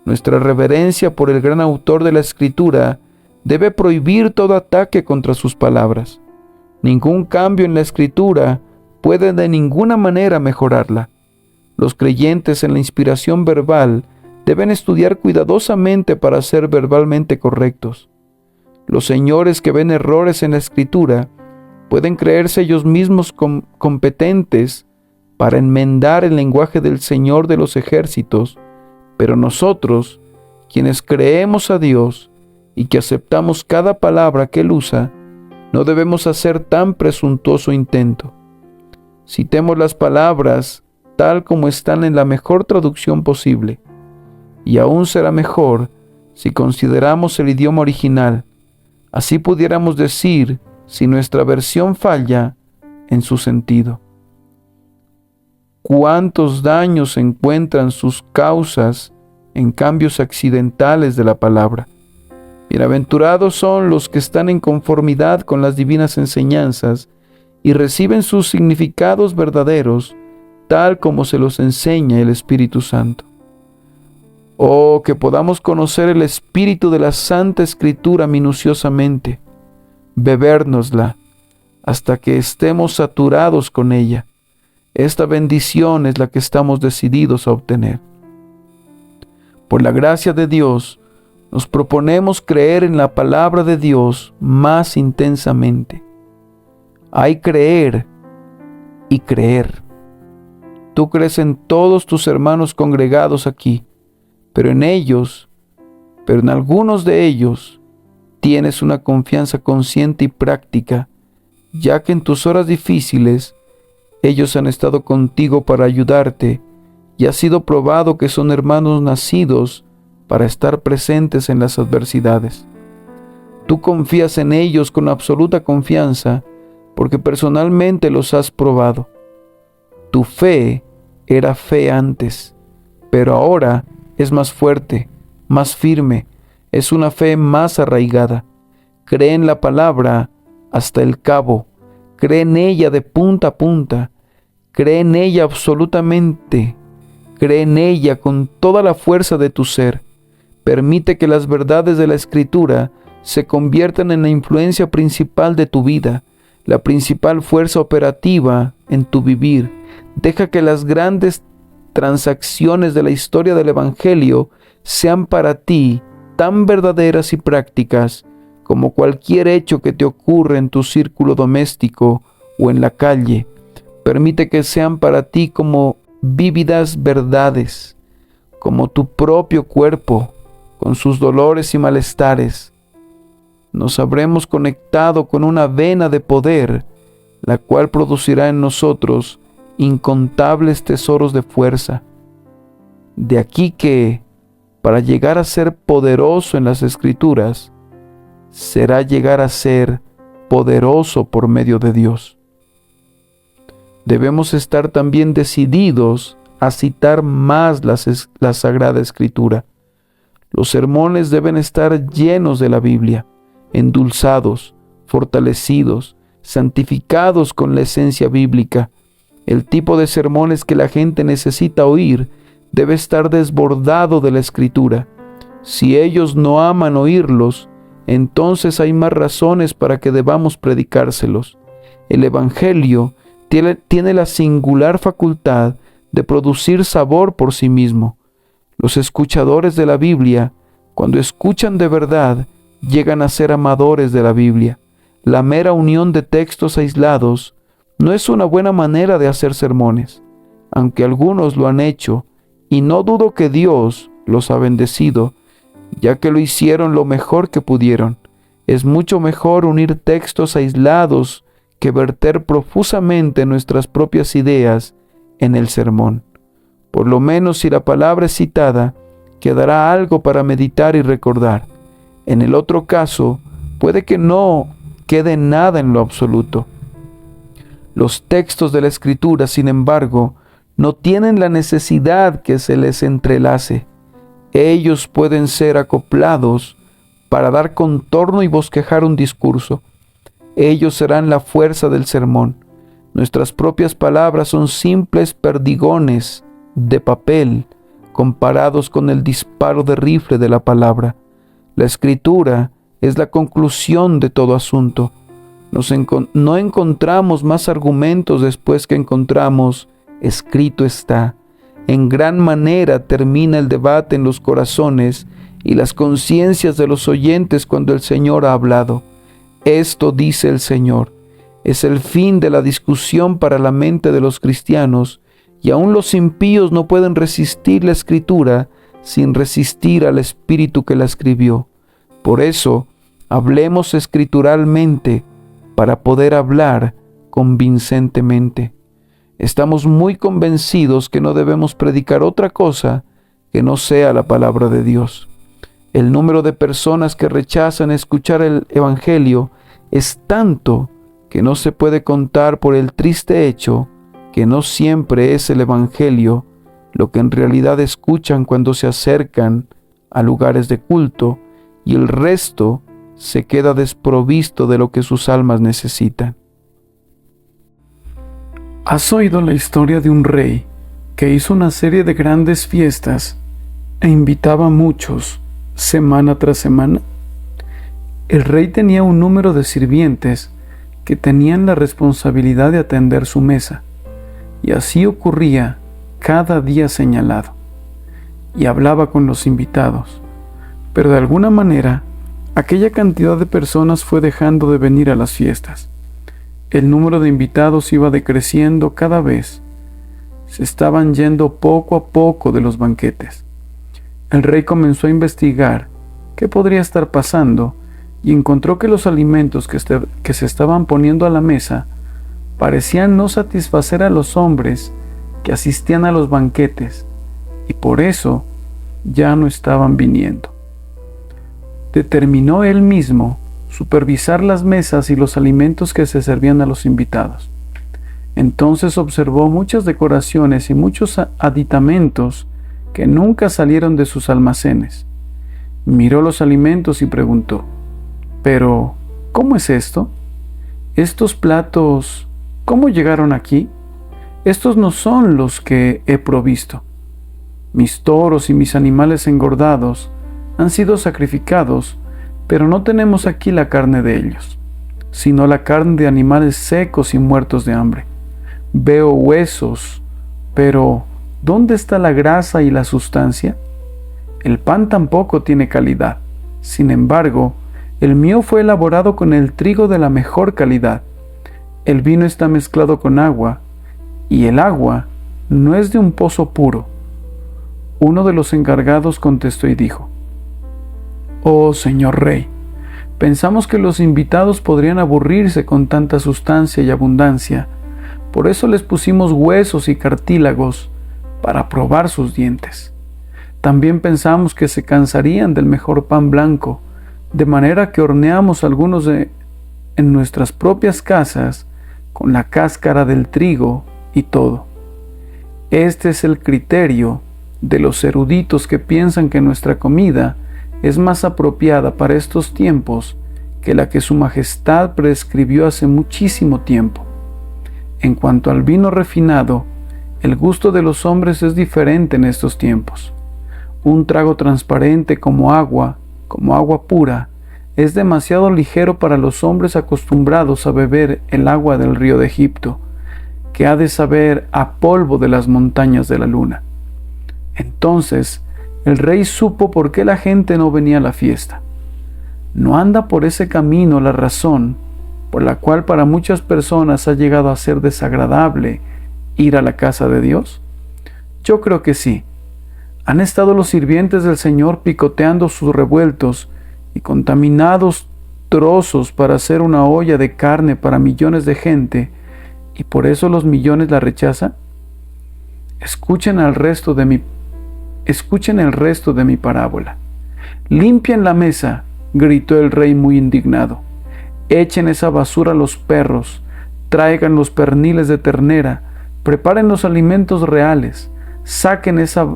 Nuestra reverencia por el gran autor de la Escritura debe prohibir todo ataque contra sus palabras. Ningún cambio en la Escritura puede de ninguna manera mejorarla. Los creyentes en la inspiración verbal deben estudiar cuidadosamente para ser verbalmente correctos. Los señores que ven errores en la Escritura pueden creerse ellos mismos competentes para enmendar el lenguaje del Señor de los ejércitos, pero nosotros, quienes creemos a Dios y que aceptamos cada palabra que Él usa, no debemos hacer tan presuntuoso intento. Citemos las palabras tal como están en la mejor traducción posible, y aún será mejor si consideramos el idioma original. Así pudiéramos decir si nuestra versión falla en su sentido. ¿Cuántos daños encuentran sus causas en cambios accidentales de la palabra? Bienaventurados son los que están en conformidad con las divinas enseñanzas y reciben sus significados verdaderos tal como se los enseña el Espíritu Santo. Oh, que podamos conocer el espíritu de la Santa Escritura minuciosamente, bebérnosla hasta que estemos saturados con ella. Esta bendición es la que estamos decididos a obtener. Por la gracia de Dios, nos proponemos creer en la palabra de Dios más intensamente. Hay creer y creer. Tú crees en todos tus hermanos congregados aquí, pero en algunos de ellos, tienes una confianza consciente y práctica, ya que en tus horas difíciles, ellos han estado contigo para ayudarte y ha sido probado que son hermanos nacidos para estar presentes en las adversidades. Tú confías en ellos con absoluta confianza porque personalmente los has probado. Tu fe era fe antes, pero ahora es más fuerte, más firme, es una fe más arraigada. Cree en la palabra hasta el cabo, cree en ella de punta a punta, cree en ella absolutamente, cree en ella con toda la fuerza de tu ser. Permite que las verdades de la Escritura se conviertan en la influencia principal de tu vida, la principal fuerza operativa en tu vivir. Deja que las grandes transacciones de la historia del Evangelio sean para ti tan verdaderas y prácticas como cualquier hecho que te ocurre en tu círculo doméstico o en la calle. Permite que sean para ti como vívidas verdades, como tu propio cuerpo, con sus dolores y malestares. Nos habremos conectado con una vena de poder, la cual producirá en nosotros incontables tesoros de fuerza. De aquí que, para llegar a ser poderoso en las Escrituras, será llegar a ser poderoso por medio de Dios. Debemos estar también decididos a citar más la Sagrada Escritura. Los sermones deben estar llenos de la Biblia, endulzados, fortalecidos, santificados con la esencia bíblica. El tipo de sermones que la gente necesita oír debe estar desbordado de la Escritura. Si ellos no aman oírlos, entonces hay más razones para que debamos predicárselos. El Evangelio tiene la singular facultad de producir sabor por sí mismo. Los escuchadores de la Biblia, cuando escuchan de verdad, llegan a ser amadores de la Biblia. La mera unión de textos aislados no es una buena manera de hacer sermones, aunque algunos lo han hecho, y no dudo que Dios los ha bendecido, ya que lo hicieron lo mejor que pudieron. Es mucho mejor unir textos aislados que verter profusamente nuestras propias ideas en el sermón. Por lo menos si la palabra es citada, quedará algo para meditar y recordar. En el otro caso, puede que no quede nada en lo absoluto. Los textos de la Escritura, sin embargo, no tienen la necesidad que se les entrelace. Ellos pueden ser acoplados para dar contorno y bosquejar un discurso. Ellos serán la fuerza del sermón. Nuestras propias palabras son simples perdigones de papel comparados con el disparo de rifle de la palabra. La Escritura es la conclusión de todo asunto. No encontramos más argumentos después que encontramos escrito está. en gran manera termina el debate en los corazones y las conciencias de los oyentes cuando el Señor ha hablado. Esto dice el Señor. Es el fin de la discusión para la mente de los cristianos, y aún los impíos no pueden resistir la Escritura sin resistir al Espíritu que la escribió. Por eso, hablemos escrituralmente para poder hablar convincentemente. Estamos muy convencidos que no debemos predicar otra cosa que no sea la palabra de Dios. El número de personas que rechazan escuchar el Evangelio es tanto que no se puede contar por el triste hecho que no siempre es el Evangelio lo que en realidad escuchan cuando se acercan a lugares de culto, y el resto se queda desprovisto de lo que sus almas necesitan. ¿Has oído la historia de un rey que hizo una serie de grandes fiestas e invitaba a muchos semana tras semana? El rey tenía un número de sirvientes que tenían la responsabilidad de atender su mesa, y así ocurría cada día señalado, y hablaba con los invitados, pero de alguna manera aquella cantidad de personas fue dejando de venir a las fiestas. El número de invitados iba decreciendo cada vez. Se estaban yendo poco a poco de los banquetes. El rey comenzó a investigar qué podría estar pasando y encontró que los alimentos que se estaban poniendo a la mesa parecían no satisfacer a los hombres que asistían a los banquetes, y por eso ya no estaban viniendo. Determinó él mismo supervisar las mesas y los alimentos que se servían a los invitados. Entonces observó muchas decoraciones y muchos aditamentos que nunca salieron de sus almacenes. Miró los alimentos y preguntó: «¿Pero cómo es esto? ¿Estos platos cómo llegaron aquí? Estos no son los que he provisto. Mis toros y mis animales engordados han sido sacrificados, pero no tenemos aquí la carne de ellos, sino la carne de animales secos y muertos de hambre. Veo huesos, pero ¿dónde está la grasa y la sustancia? El pan tampoco tiene calidad. Sin embargo, el mío fue elaborado con el trigo de la mejor calidad. El vino está mezclado con agua, y el agua no es de un pozo puro». Uno de los encargados contestó y dijo: «Oh, señor rey, pensamos que los invitados podrían aburrirse con tanta sustancia y abundancia. Por eso les pusimos huesos y cartílagos para probar sus dientes. También pensamos que se cansarían del mejor pan blanco, de manera que horneamos algunos en nuestras propias casas con la cáscara del trigo y todo. Este es el criterio de los eruditos que piensan que nuestra comida es más apropiada para estos tiempos que la que su majestad prescribió hace muchísimo tiempo. En cuanto al vino refinado, el gusto de los hombres es diferente en estos tiempos. Un trago transparente como agua pura, es demasiado ligero para los hombres acostumbrados a beber el agua del río de Egipto, que ha de saber a polvo de las montañas de la luna». Entonces el rey supo por qué la gente no venía a la fiesta. ¿No anda por ese camino la razón por la cual para muchas personas ha llegado a ser desagradable ir a la casa de Dios? Yo creo que sí. Han estado los sirvientes del Señor picoteando sus revueltos y contaminados trozos para hacer una olla de carne para millones de gente, y por eso los millones la rechazan. Escuchen el resto de mi parábola. «Limpien la mesa», gritó el rey muy indignado. «Echen esa basura a los perros, traigan los perniles de ternera, preparen los alimentos reales, saquen esas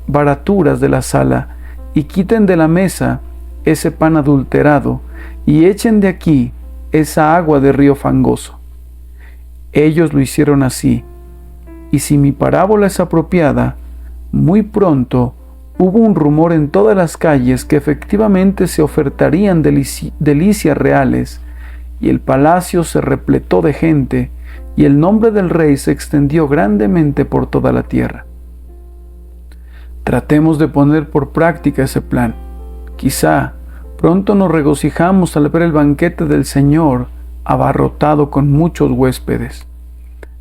baraturas de la sala y quiten de la mesa ese pan adulterado y echen de aquí esa agua de río fangoso». Ellos lo hicieron así, y si mi parábola es apropiada, muy pronto hubo un rumor en todas las calles que efectivamente se ofertarían delicias reales, y el palacio se repletó de gente y el nombre del rey se extendió grandemente por toda la tierra. Tratemos de poner por práctica ese plan. Quizá pronto nos regocijamos al ver el banquete del Señor abarrotado con muchos huéspedes.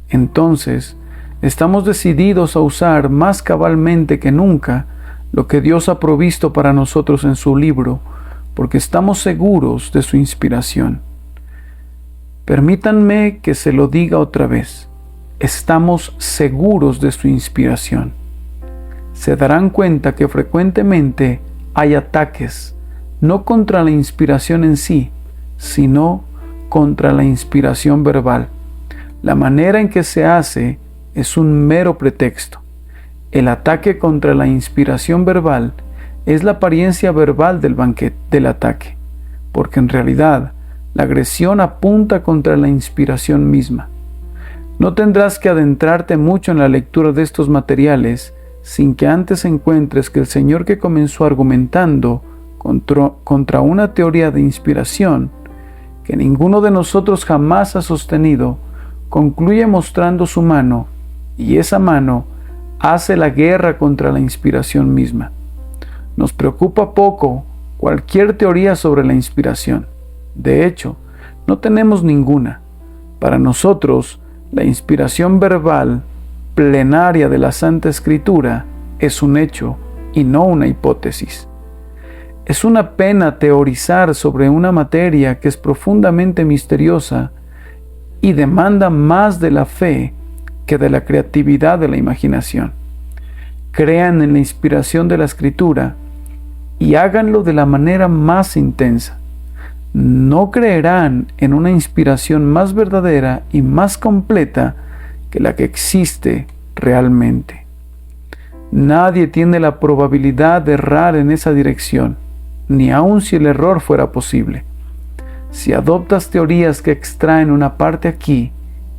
Entonces, estamos decididos a usar más cabalmente que nunca lo que Dios ha provisto para nosotros en su libro, porque estamos seguros de su inspiración. Permítanme que se lo diga otra vez. Estamos seguros de su inspiración. Se darán cuenta que frecuentemente hay ataques, no contra la inspiración en sí, sino contra la inspiración verbal. La manera en que se hace es un mero pretexto. El ataque contra la inspiración verbal es la apariencia verbal del ataque, porque en realidad la agresión apunta contra la inspiración misma. No tendrás que adentrarte mucho en la lectura de estos materiales sin que antes encuentres que el Señor, que comenzó argumentando contra una teoría de inspiración que ninguno de nosotros jamás ha sostenido, concluye mostrando su mano, y esa mano hace la guerra contra la inspiración misma. Nos preocupa poco cualquier teoría sobre la inspiración. De hecho, no tenemos ninguna. Para nosotros, la inspiración verbal plenaria de la Santa Escritura es un hecho y no una hipótesis. Es una pena teorizar sobre una materia que es profundamente misteriosa y demanda más de la fe que de la creatividad de la imaginación. Crean en la inspiración de la Escritura y háganlo de la manera más intensa. No creerán en una inspiración más verdadera y más completa que la que existe realmente. Nadie tiene la probabilidad de errar en esa dirección, ni aun si el error fuera posible. Si adoptas teorías que extraen una parte aquí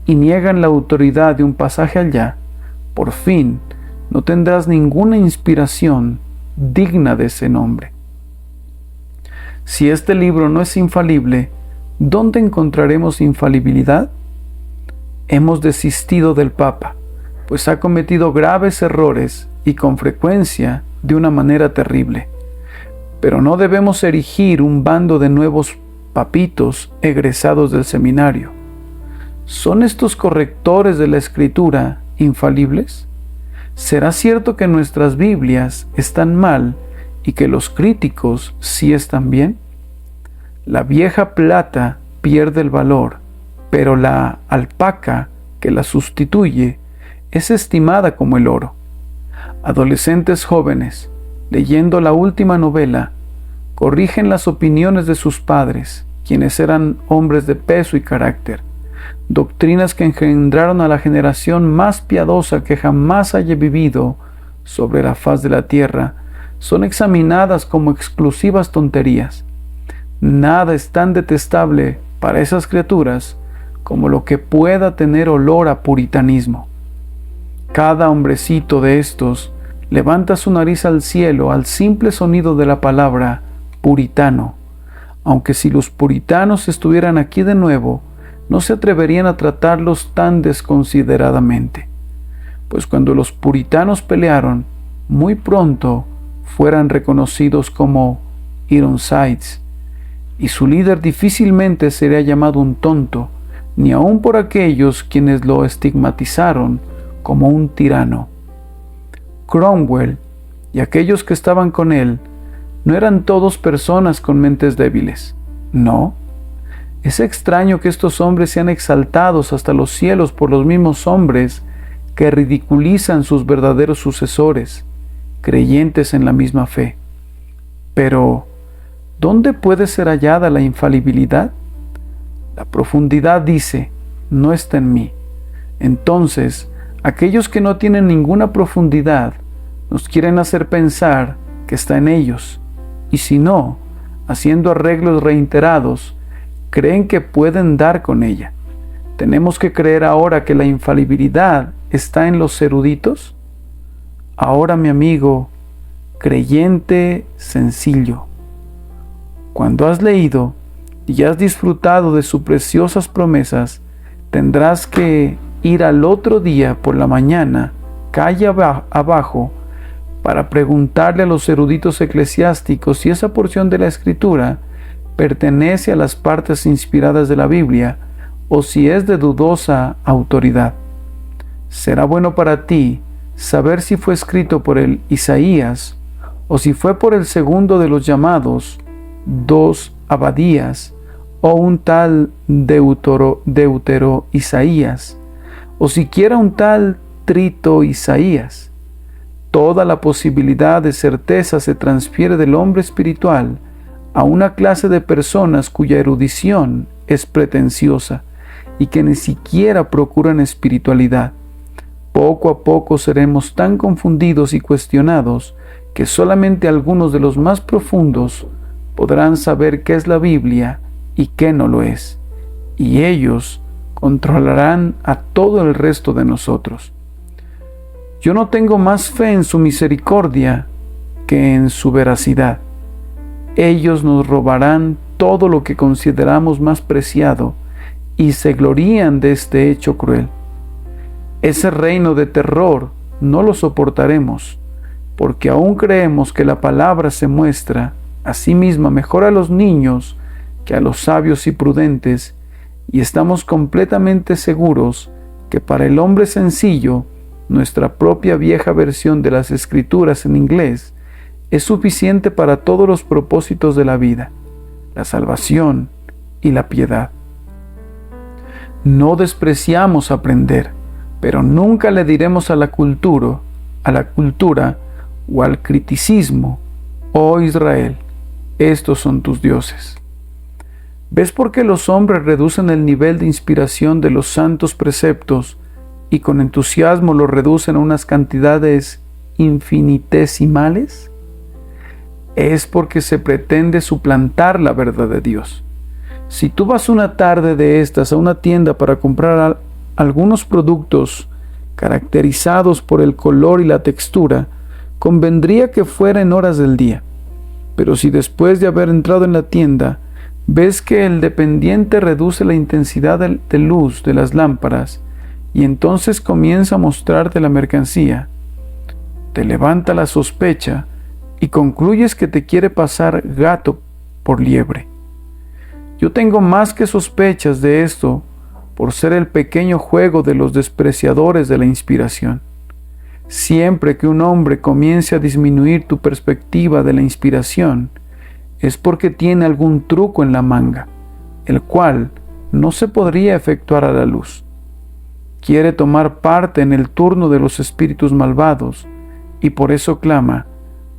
y niegan la autoridad de un pasaje allá, por fin no tendrás ninguna inspiración digna de ese nombre. Si este libro no es infalible, ¿dónde encontraremos infalibilidad? Hemos desistido del Papa, pues ha cometido graves errores y con frecuencia de una manera terrible. Pero no debemos erigir un bando de nuevos papitos egresados del seminario. ¿Son estos correctores de la Escritura infalibles? ¿Será cierto que nuestras Biblias están mal y que los críticos sí están bien? La vieja plata pierde el valor, pero la alpaca que la sustituye es estimada como el oro. Adolescentes jóvenes, leyendo la última novela, corrigen las opiniones de sus padres, quienes eran hombres de peso y carácter. Doctrinas que engendraron a la generación más piadosa que jamás haya vivido sobre la faz de la tierra, son examinadas como exclusivas tonterías. Nada es tan detestable para esas criaturas como lo que pueda tener olor a puritanismo. Cada hombrecito de estos levanta su nariz al cielo al simple sonido de la palabra puritano, aunque si los puritanos estuvieran aquí de nuevo, no se atreverían a tratarlos tan desconsideradamente, pues cuando los puritanos pelearon, muy pronto fueran reconocidos como Ironsides, y su líder difícilmente sería llamado un tonto, ni aun por aquellos quienes lo estigmatizaron como un tirano. Cromwell y aquellos que estaban con él no eran todos personas con mentes débiles. No. Es extraño que estos hombres sean exaltados hasta los cielos por los mismos hombres que ridiculizan sus verdaderos sucesores, creyentes en la misma fe. Pero, ¿dónde puede ser hallada la infalibilidad? La profundidad dice, no está en mí. Entonces, aquellos que no tienen ninguna profundidad nos quieren hacer pensar que está en ellos, y si no, haciendo arreglos reiterados, creen que pueden dar con ella. ¿Tenemos que creer ahora que la infalibilidad está en los eruditos? Ahora, mi amigo, creyente sencillo, cuando has leído y has disfrutado de sus preciosas promesas, tendrás que ir al otro día por la mañana, calle abajo, para preguntarle a los eruditos eclesiásticos si esa porción de la Escritura pertenece a las partes inspiradas de la Biblia o si es de dudosa autoridad. Será bueno para ti saber si fue escrito por el Isaías o si fue por el segundo de los llamados dos Abadías o un tal Deutero Isaías o siquiera un tal Trito Isaías. Toda la posibilidad de certeza se transfiere del hombre espiritual a una clase de personas cuya erudición es pretenciosa y que ni siquiera procuran espiritualidad. Poco a poco seremos tan confundidos y cuestionados que solamente algunos de los más profundos podrán saber qué es la Biblia y qué no lo es, y ellos controlarán a todo el resto de nosotros. Yo no tengo más fe en su misericordia que en su veracidad. Ellos nos robarán todo lo que consideramos más preciado y se glorían de este hecho cruel. Ese reino de terror no lo soportaremos, porque aún creemos que la palabra se muestra a sí misma mejor a los niños que a los sabios y prudentes, y estamos completamente seguros que para el hombre sencillo, nuestra propia vieja versión de las Escrituras en inglés es suficiente para todos los propósitos de la vida, la salvación y la piedad. No despreciamos aprender, pero nunca le diremos a la cultura o al criticismo: oh Israel, estos son tus dioses. ¿Ves por qué los hombres reducen el nivel de inspiración de los santos preceptos y con entusiasmo los reducen a unas cantidades infinitesimales? Es porque se pretende suplantar la verdad de Dios. Si tú vas una tarde de estas a una tienda para comprar algunos productos caracterizados por el color y la textura, convendría que fuera en horas del día. Pero si después de haber entrado en la tienda, ves que el dependiente reduce la intensidad de luz de las lámparas y entonces comienza a mostrarte la mercancía, te levanta la sospecha y concluyes que te quiere pasar gato por liebre. Yo tengo más que sospechas de esto por ser el pequeño juego de los despreciadores de la inspiración. Siempre que un hombre comience a disminuir tu perspectiva de la inspiración, es porque tiene algún truco en la manga, el cual no se podría efectuar a la luz. Quiere tomar parte en el turno de los espíritus malvados y por eso clama: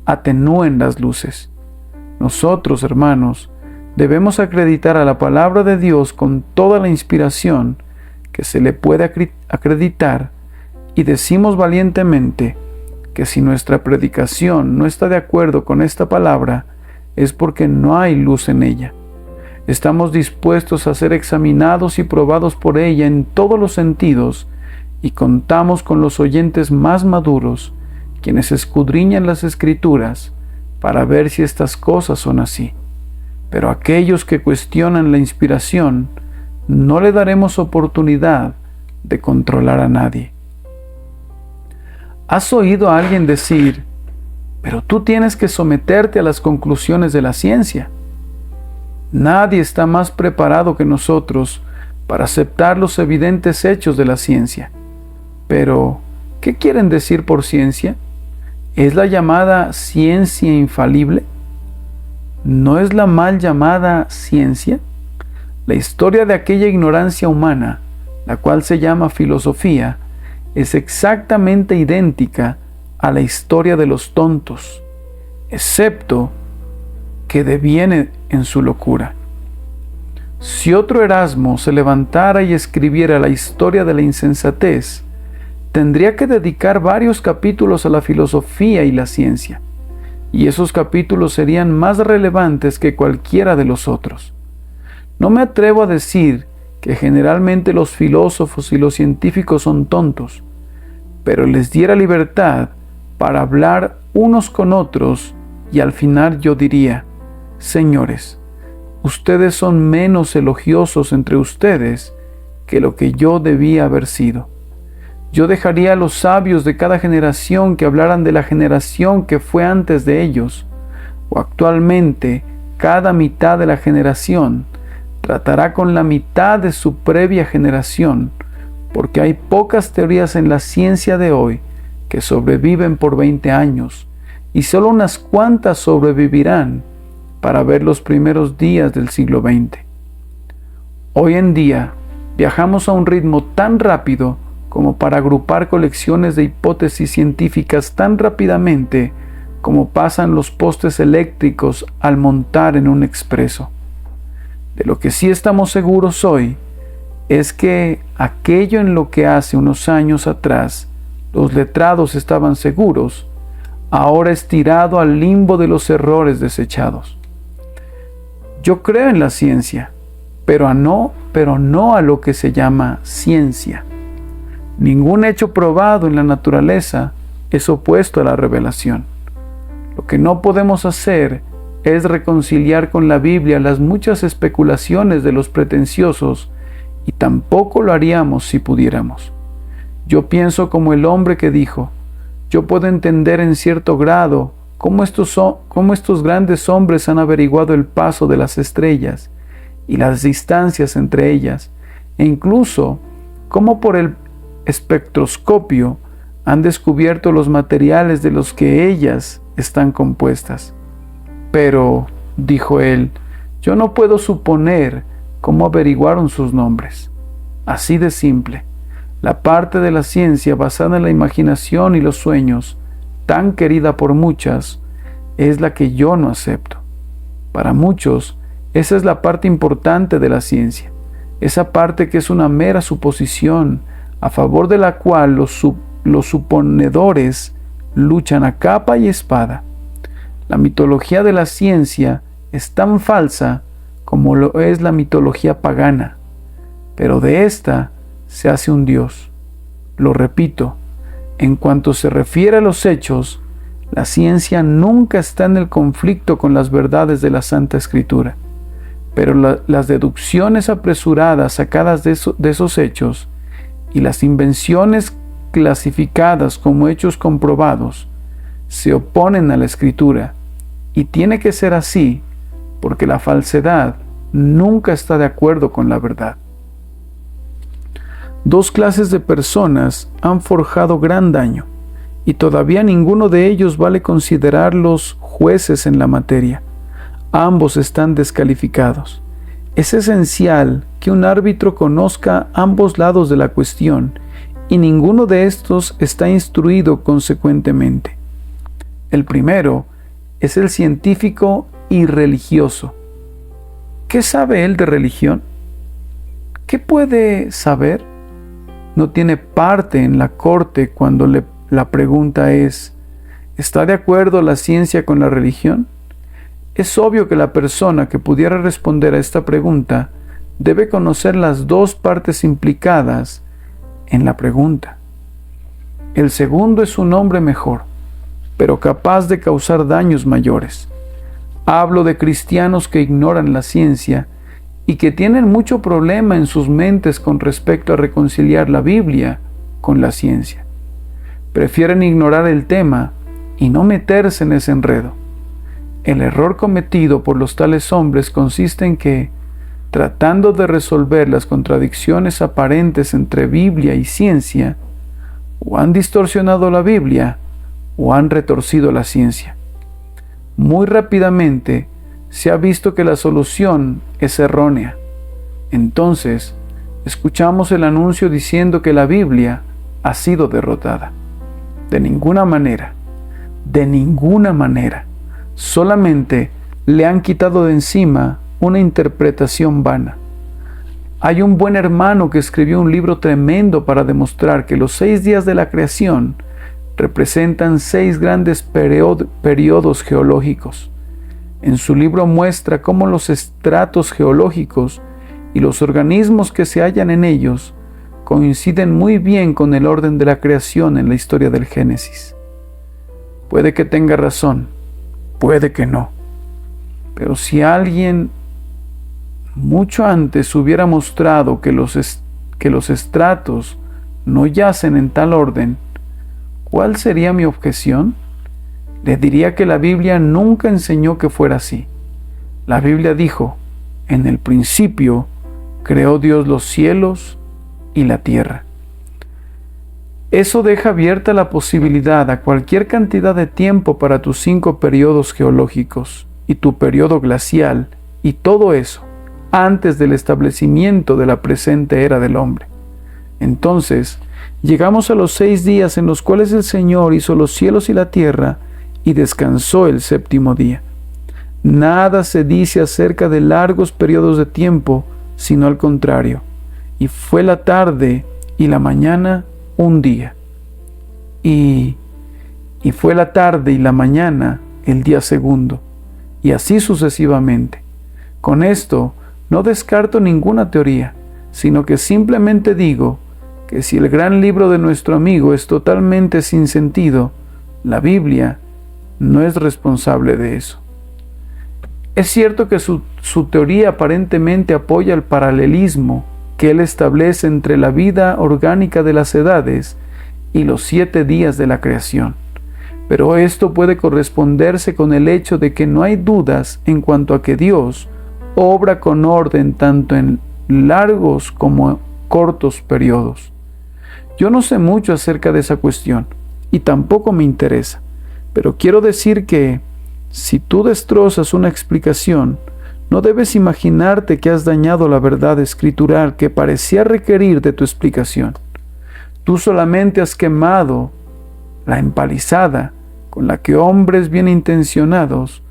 atenúen las luces. Nosotros, hermanos, debemos acreditar a la palabra de Dios con toda la inspiración que se le puede acreditar y decimos valientemente que si nuestra predicación no está de acuerdo con esta palabra es porque no hay luz en ella. Estamos dispuestos a ser examinados y probados por ella en todos los sentidos y contamos con los oyentes más maduros, quienes escudriñan las Escrituras para ver si estas cosas son así. Pero a aquellos que cuestionan la inspiración, no le daremos oportunidad de controlar a nadie. ¿Has oído a alguien decir: pero tú tienes que someterte a las conclusiones de la ciencia? Nadie está más preparado que nosotros para aceptar los evidentes hechos de la ciencia. Pero, ¿qué quieren decir por ciencia? ¿Es la llamada ciencia infalible? ¿No es la mal llamada ciencia? La historia de aquella ignorancia humana, la cual se llama filosofía, es exactamente idéntica a la historia de los tontos, excepto que deviene en su locura. Si otro Erasmo se levantara y escribiera la historia de la insensatez, tendría que dedicar varios capítulos a la filosofía y la ciencia, y esos capítulos serían más relevantes que cualquiera de los otros. No me atrevo a decir que generalmente los filósofos y los científicos son tontos, pero les diera libertad para hablar unos con otros y al final yo diría: señores, ustedes son menos elogiosos entre ustedes que lo que yo debía haber sido. Yo dejaría a los sabios de cada generación que hablaran de la generación que fue antes de ellos, o actualmente cada mitad de la generación tratará con la mitad de su previa generación, porque hay pocas teorías en la ciencia de hoy que sobreviven por 20 años, y solo unas cuantas sobrevivirán para ver los primeros días del siglo XX. Hoy en día viajamos a un ritmo tan rápido como para agrupar colecciones de hipótesis científicas tan rápidamente como pasan los postes eléctricos al montar en un expreso. De lo que sí estamos seguros hoy es que aquello en lo que hace unos años atrás los letrados estaban seguros, ahora es tirado al limbo de los errores desechados. Yo creo en la ciencia, pero no a lo que se llama ciencia. Ningún hecho probado en la naturaleza es opuesto a la revelación. Lo que no podemos hacer es reconciliar con la Biblia las muchas especulaciones de los pretenciosos, y tampoco lo haríamos si pudiéramos. Yo pienso como el hombre que dijo: yo puedo entender en cierto grado cómo estos grandes hombres han averiguado el paso de las estrellas y las distancias entre ellas, e incluso cómo por el espectroscopio han descubierto los materiales de los que ellas están compuestas. Pero, dijo él, yo no puedo suponer cómo averiguaron sus nombres. Así de simple. La parte de la ciencia basada en la imaginación y los sueños, tan querida por muchas, es la que yo no acepto. Para muchos, esa es la parte importante de la ciencia, esa parte que es una mera suposición, a favor de la cual los suponedores luchan a capa y espada. La mitología de la ciencia es tan falsa como lo es la mitología pagana, pero de esta se hace un Dios. Lo repito, en cuanto se refiere a los hechos, la ciencia nunca está en el conflicto con las verdades de la Santa Escritura, pero las deducciones apresuradas sacadas de esos hechos y las invenciones clasificadas como hechos comprobados se oponen a la Escritura, y tiene que ser así porque la falsedad nunca está de acuerdo con la verdad. Dos clases de personas han forjado gran daño, y todavía ninguno de ellos vale considerarlos jueces en la materia. Ambos están descalificados. Es esencial que un árbitro conozca ambos lados de la cuestión, y ninguno de estos está instruido consecuentemente. El primero es el científico irreligioso. ¿Qué sabe él de religión? ¿Qué puede saber? No tiene parte en la corte cuando la pregunta es: ¿está de acuerdo la ciencia con la religión? Es obvio que la persona que pudiera responder a esta pregunta debe conocer las dos partes implicadas en la pregunta. El segundo es un hombre mejor, pero capaz de causar daños mayores. Hablo de cristianos que ignoran la ciencia y que tienen mucho problema en sus mentes con respecto a reconciliar la Biblia con la ciencia. Prefieren ignorar el tema y no meterse en ese enredo. El error cometido por los tales hombres consiste en que, tratando de resolver las contradicciones aparentes entre Biblia y ciencia, o han distorsionado la Biblia o han retorcido la ciencia. Muy rápidamente se ha visto que la solución es errónea. Entonces, escuchamos el anuncio diciendo que la Biblia ha sido derrotada. De ninguna manera. Solamente le han quitado de encima una interpretación vana. Hay un buen hermano que escribió un libro tremendo para demostrar que los 6 días de la creación representan 6 grandes periodos geológicos. En su libro muestra cómo los estratos geológicos y los organismos que se hallan en ellos coinciden muy bien con el orden de la creación en la historia del Génesis. Puede que tenga razón, puede que no, pero si alguien mucho antes hubiera mostrado que que los estratos no yacen en tal orden, ¿cuál sería mi objeción? Le diría que la Biblia nunca enseñó que fuera así. La Biblia dijo: en el principio creó Dios los cielos y la tierra. Eso deja abierta la posibilidad a cualquier cantidad de tiempo para tus 5 periodos geológicos y tu periodo glacial y todo eso antes del establecimiento de la presente era del hombre. Entonces, llegamos a los 6 días en los cuales el Señor hizo los cielos y la tierra y descansó el 7º día. Nada se dice acerca de largos periodos de tiempo, sino al contrario. Y fue la tarde y la mañana un día. Y fue la tarde y la mañana el día segundo. Y así sucesivamente. Con esto no descarto ninguna teoría, sino que simplemente digo que si el gran libro de nuestro amigo es totalmente sin sentido, la Biblia no es responsable de eso. Es cierto que su teoría aparentemente apoya el paralelismo que él establece entre la vida orgánica de las edades y los 7 días de la creación. Pero esto puede corresponderse con el hecho de que no hay dudas en cuanto a que Dios obra con orden tanto en largos como cortos periodos. Yo no sé mucho acerca de esa cuestión y tampoco me interesa, pero quiero decir que si tú destrozas una explicación, no debes imaginarte que has dañado la verdad escritural que parecía requerir de tu explicación. Tú solamente has quemado la empalizada con la que hombres bien intencionados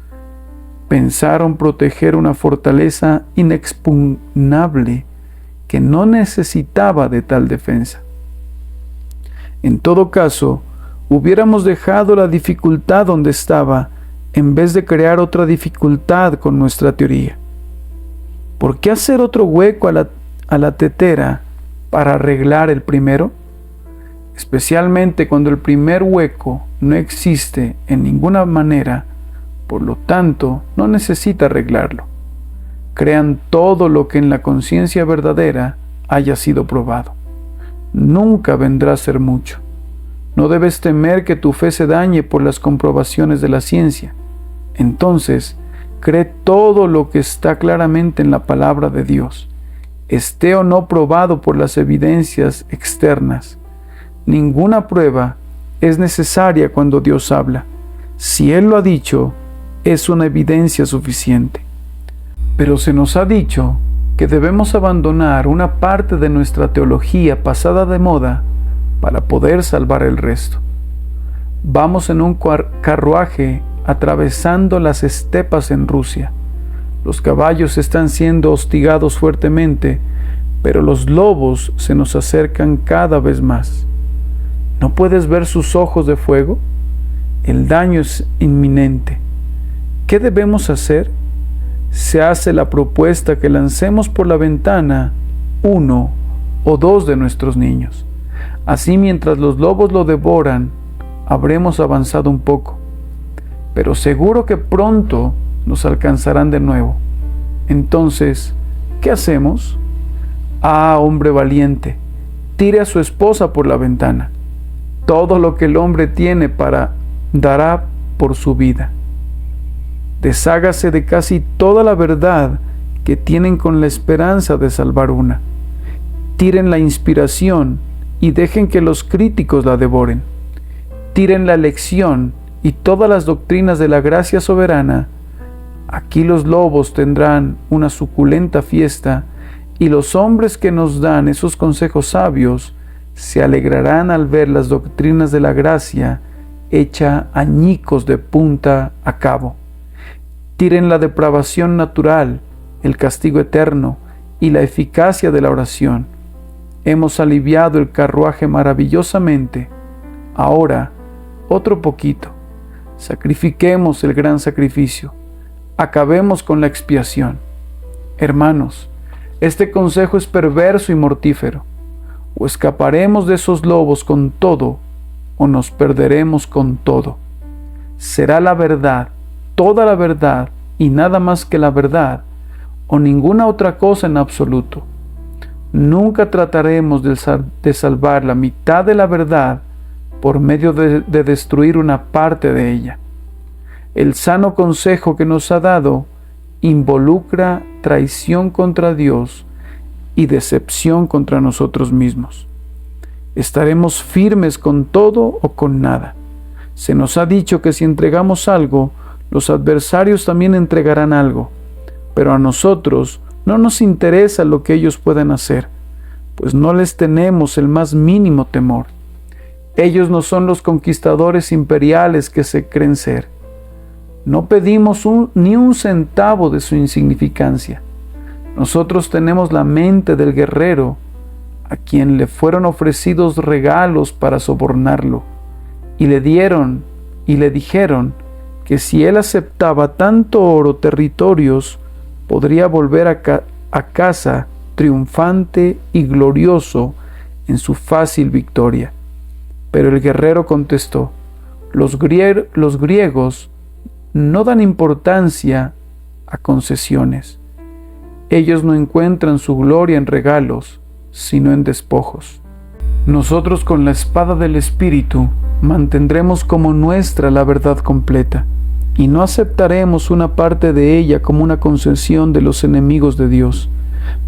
pensaron proteger una fortaleza inexpugnable que no necesitaba de tal defensa. En todo caso, hubiéramos dejado la dificultad donde estaba en vez de crear otra dificultad con nuestra teoría. ¿Por qué hacer otro hueco a la tetera para arreglar el primero? Especialmente cuando el primer hueco no existe en ninguna manera, por lo tanto, no necesita arreglarlo. Crean todo lo que en la conciencia verdadera haya sido probado. Nunca vendrá a ser mucho. No debes temer que tu fe se dañe por las comprobaciones de la ciencia. Entonces, cree todo lo que está claramente en la palabra de Dios, esté o no probado por las evidencias externas. Ninguna prueba es necesaria cuando Dios habla. Si Él lo ha dicho, es una evidencia suficiente. Pero se nos ha dicho que debemos abandonar una parte de nuestra teología pasada de moda para poder salvar el resto. Vamos en un carruaje atravesando las estepas en Rusia. Los caballos están siendo hostigados fuertemente, pero los lobos se nos acercan cada vez más. ¿No puedes ver sus ojos de fuego? El daño es inminente. ¿Qué debemos hacer? Se hace la propuesta que lancemos por la ventana 1 o 2 de nuestros niños. Así, mientras los lobos lo devoran, habremos avanzado un poco. Pero seguro que pronto nos alcanzarán de nuevo. Entonces, ¿qué hacemos? Ah, hombre valiente, tire a su esposa por la ventana. Todo lo que el hombre tiene dará por su vida. Deshágase de casi toda la verdad que tienen con la esperanza de salvar una. Tiren la inspiración y dejen que los críticos la devoren. Tiren la elección y todas las doctrinas de la gracia soberana. Aquí los lobos tendrán una suculenta fiesta y los hombres que nos dan esos consejos sabios se alegrarán al ver las doctrinas de la gracia hecha añicos de punta a cabo. Tiren la depravación natural, el castigo eterno y la eficacia de la oración. Hemos aliviado el carruaje maravillosamente. Ahora, otro poquito. Sacrifiquemos el gran sacrificio. Acabemos con la expiación. Hermanos, este consejo es perverso y mortífero. O escaparemos de esos lobos con todo, o nos perderemos con todo. Será la verdad, toda la verdad y nada más que la verdad, o ninguna otra cosa en absoluto. nunca trataremos de salvar la mitad de la verdad por medio de destruir una parte de ella. El sano consejo que nos ha dado involucra traición contra Dios y decepción contra nosotros mismos. Estaremos firmes con todo o con nada. Se nos ha dicho que si entregamos algo, los adversarios también entregarán algo, pero a nosotros no nos interesa lo que ellos puedan hacer, pues no les tenemos el más mínimo temor. Ellos no son los conquistadores imperiales que se creen ser. No pedimos ni un centavo de su insignificancia. Nosotros tenemos la mente del guerrero, a quien le fueron ofrecidos regalos para sobornarlo, y le dijeron que si él aceptaba tanto oro o territorios, podría volver a casa triunfante y glorioso en su fácil victoria. Pero el guerrero contestó: los griegos no dan importancia a concesiones. Ellos no encuentran su gloria en regalos, sino en despojos. Nosotros con la espada del Espíritu mantendremos como nuestra la verdad completa, y no aceptaremos una parte de ella como una concesión de los enemigos de Dios.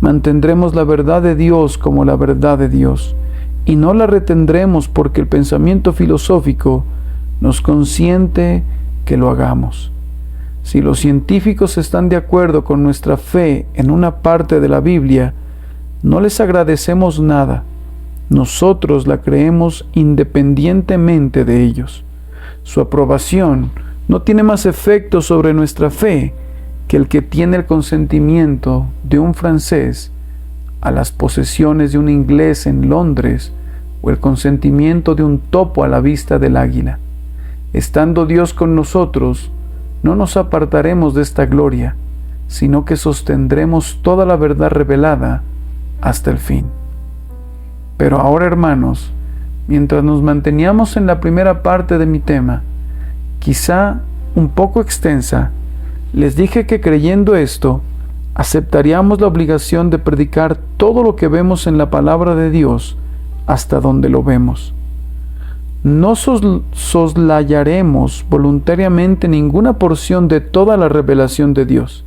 Mantendremos la verdad de Dios como la verdad de Dios, y no la retendremos porque el pensamiento filosófico nos consiente que lo hagamos. Si los científicos están de acuerdo con nuestra fe en una parte de la Biblia, no les agradecemos nada. Nosotros la creemos independientemente de ellos. Su aprobación no tiene más efecto sobre nuestra fe que el que tiene el consentimiento de un francés a las posesiones de un inglés en Londres, o el consentimiento de un topo a la vista del águila. Estando Dios con nosotros, no nos apartaremos de esta gloria, sino que sostendremos toda la verdad revelada hasta el fin. Pero ahora, hermanos, mientras nos manteníamos en la primera parte de mi tema, quizá un poco extensa, les dije que creyendo esto, aceptaríamos la obligación de predicar todo lo que vemos en la palabra de Dios hasta donde lo vemos. No soslayaremos voluntariamente ninguna porción de toda la revelación de Dios,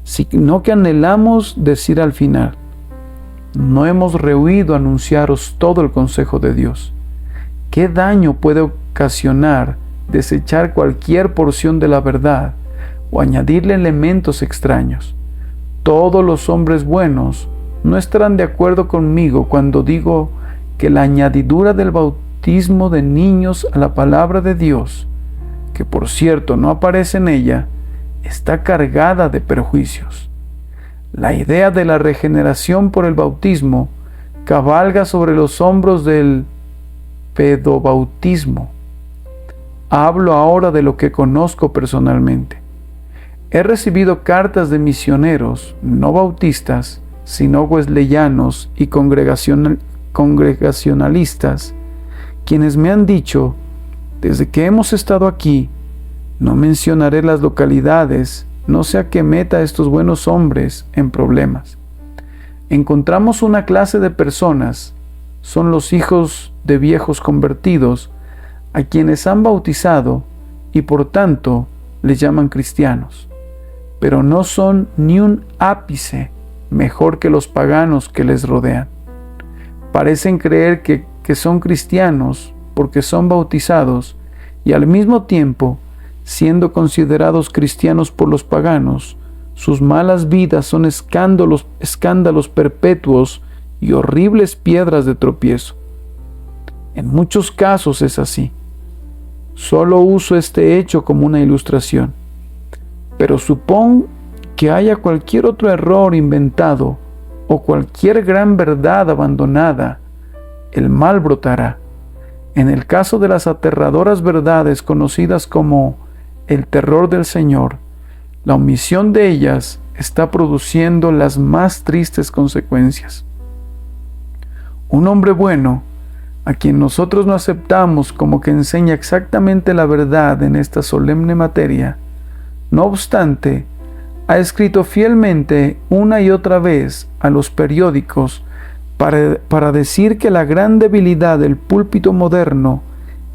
sino que anhelamos decir al final: no hemos rehuido anunciaros todo el consejo de Dios. ¿Qué daño puede ocasionar desechar cualquier porción de la verdad o añadirle elementos extraños? Todos los hombres buenos no estarán de acuerdo conmigo cuando digo que la añadidura del bautismo de niños a la palabra de Dios, que por cierto no aparece en ella, está cargada de perjuicios. La idea de la regeneración por el bautismo cabalga sobre los hombros del pedobautismo. Hablo ahora de lo que conozco personalmente. He recibido cartas de misioneros, no bautistas, sino wesleyanos y congregacionalistas, quienes me han dicho: desde que hemos estado aquí, no mencionaré las localidades, no sea que meta a estos buenos hombres en problemas. Encontramos una clase de personas, son los hijos de viejos convertidos, a quienes han bautizado y por tanto les llaman cristianos, pero no son ni un ápice mejor que los paganos que les rodean. Parecen creer que son cristianos porque son bautizados, y al mismo tiempo, siendo considerados cristianos por los paganos, sus malas vidas son escándalos perpetuos y horribles piedras de tropiezo. En muchos casos es así. Solo uso este hecho como una ilustración, pero supón que haya cualquier otro error inventado o cualquier gran verdad abandonada, el mal brotará. En el caso de las aterradoras verdades conocidas como el terror del Señor, la omisión de ellas está produciendo las más tristes consecuencias. Un hombre bueno, a quien nosotros no aceptamos como que enseña exactamente la verdad en esta solemne materia, no obstante, ha escrito fielmente una y otra vez a los periódicos para decir que la gran debilidad del púlpito moderno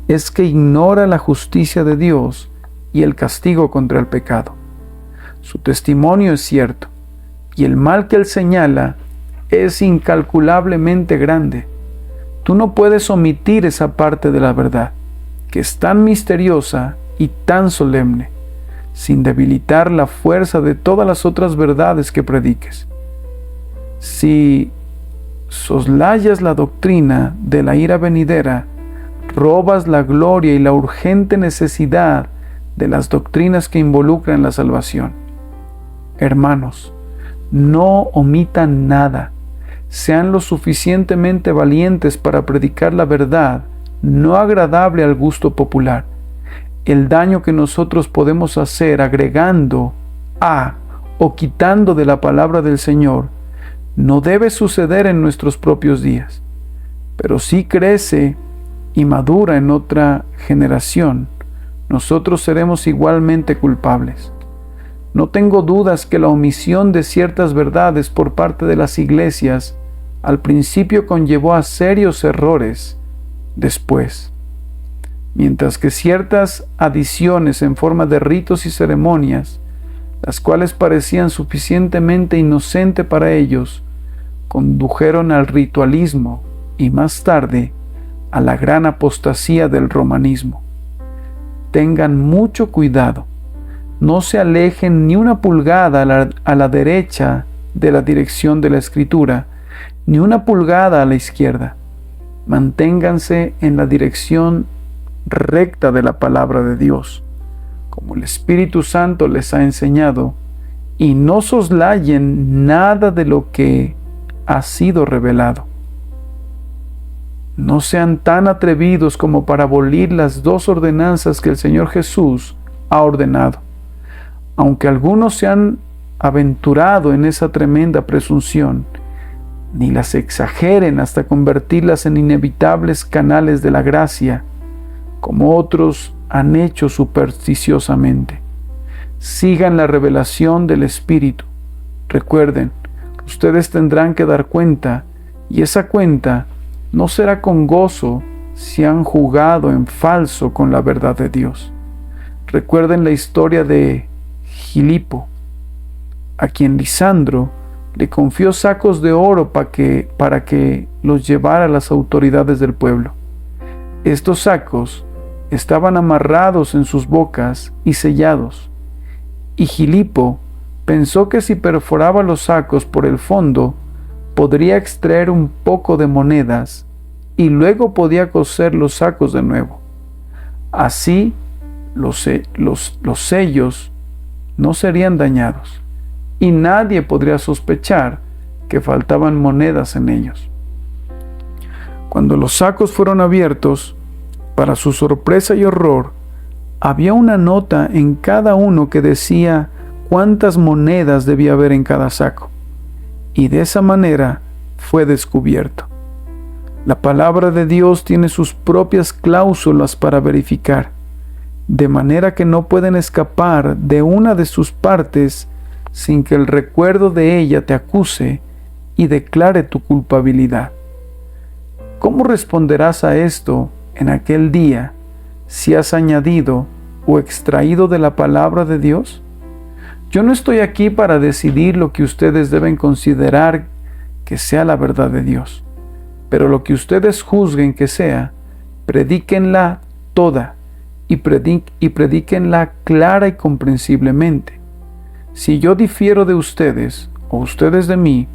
es que ignora la justicia de Dios y el castigo contra el pecado. Su testimonio es cierto, y el mal que él señala es incalculablemente grande. Tú no puedes omitir esa parte de la verdad, que es tan misteriosa y tan solemne, sin debilitar la fuerza de todas las otras verdades que prediques. Si soslayas la doctrina de la ira venidera, robas la gloria y la urgente necesidad de las doctrinas que involucran la salvación. Hermanos, no omitan nada. Sean lo suficientemente valientes para predicar la verdad, no agradable al gusto popular. El daño que nosotros podemos hacer agregando a o quitando de la palabra del Señor no debe suceder en nuestros propios días, pero si crece y madura en otra generación, nosotros seremos igualmente culpables. No tengo dudas que la omisión de ciertas verdades por parte de las iglesias al principio conllevó a serios errores después, mientras que ciertas adiciones en forma de ritos y ceremonias, las cuales parecían suficientemente inocentes para ellos, condujeron al ritualismo y más tarde a la gran apostasía del romanismo. Tengan mucho cuidado. No se alejen ni una pulgada a la derecha de la dirección de la Escritura, ni una pulgada a la izquierda. Manténganse en la dirección recta de la palabra de Dios, como el Espíritu Santo les ha enseñado, y no soslayen nada de lo que ha sido revelado. No sean tan atrevidos como para abolir las dos ordenanzas que el Señor Jesús ha ordenado. Aunque algunos se han aventurado en esa tremenda presunción, ni las exageren hasta convertirlas en inevitables canales de la gracia, como otros han hecho supersticiosamente. Sigan la revelación del Espíritu. Recuerden, ustedes tendrán que dar cuenta, y esa cuenta no será con gozo si han jugado en falso con la verdad de Dios. Recuerden la historia de Filipo, a quien Lisandro le confió sacos de oro para que los llevara a las autoridades del pueblo. Estos sacos estaban amarrados en sus bocas y sellados, y Filipo pensó que si perforaba los sacos por el fondo, podría extraer un poco de monedas y luego podía coser los sacos de nuevo. Así los sellos no serían dañados y nadie podría sospechar que faltaban monedas en ellos. Cuando los sacos fueron abiertos, para su sorpresa y horror, había una nota en cada uno que decía cuántas monedas debía haber en cada saco, y de esa manera fue descubierto. La palabra de Dios tiene sus propias cláusulas para verificar, de manera que no pueden escapar de una de sus partes sin que el recuerdo de ella te acuse y declare tu culpabilidad. ¿Cómo responderás a esto en aquel día si has añadido o extraído de la palabra de Dios? Yo no estoy aquí para decidir lo que ustedes deben considerar que sea la verdad de Dios, pero lo que ustedes juzguen que sea, predíquenla toda y predíquenla clara y comprensiblemente. Si yo difiero de ustedes o ustedes de mí,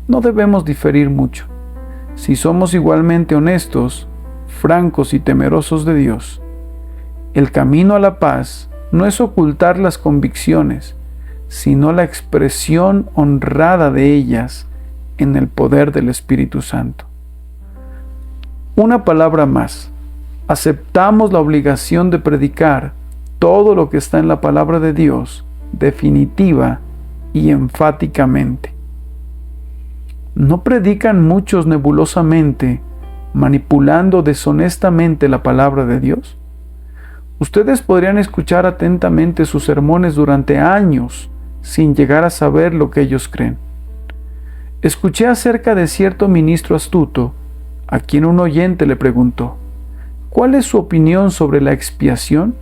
no debemos diferir mucho. Si somos igualmente honestos, francos y temerosos de Dios, el camino a la paz no es ocultar las convicciones, sino la expresión honrada de ellas en el poder del Espíritu Santo. Una palabra más. Aceptamos la obligación de predicar todo lo que está en la palabra de Dios, definitiva y enfáticamente. ¿No predican muchos nebulosamente, manipulando deshonestamente la palabra de Dios? Ustedes podrían escuchar atentamente sus sermones durante años sin llegar a saber lo que ellos creen. Escuché acerca de cierto ministro astuto, a quien un oyente le preguntó, ¿cuál es su opinión sobre la expiación?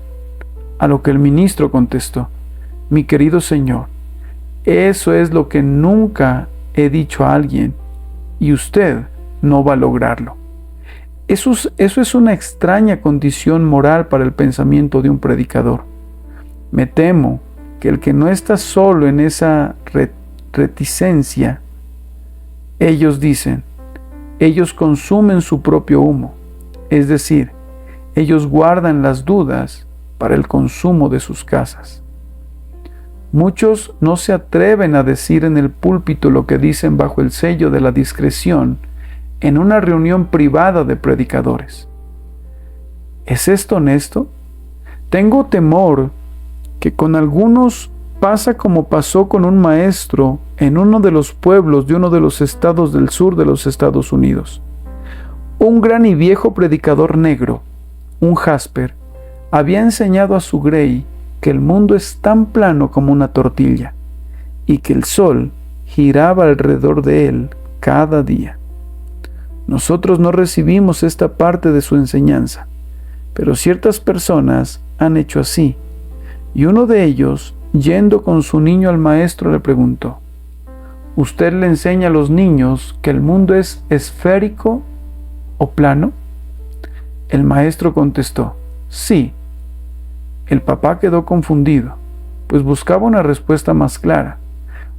A lo que el ministro contestó, mi querido señor, eso es lo que nunca he dicho a alguien, y usted no va a lograrlo. Eso es una extraña condición moral para el pensamiento de un predicador. Me temo que el que no está solo en esa reticencia, ellos consumen su propio humo, es decir, ellos guardan las dudas para el consumo de sus casas. Muchos no se atreven a decir en el púlpito lo que dicen bajo el sello de la discreción en una reunión privada de predicadores. ¿Es esto honesto? Tengo temor que con algunos pasa como pasó con un maestro en uno de los pueblos de uno de los estados del sur de los Estados Unidos. Un gran y viejo predicador negro, un Jasper, había enseñado a su grey que el mundo es tan plano como una tortilla y que el sol giraba alrededor de él cada día. Nosotros no recibimos esta parte de su enseñanza, pero ciertas personas han hecho así, y uno de ellos, yendo con su niño al maestro, le preguntó, ¿usted le enseña a los niños que el mundo es esférico o plano? El maestro contestó, sí. El papá quedó confundido, pues buscaba una respuesta más clara.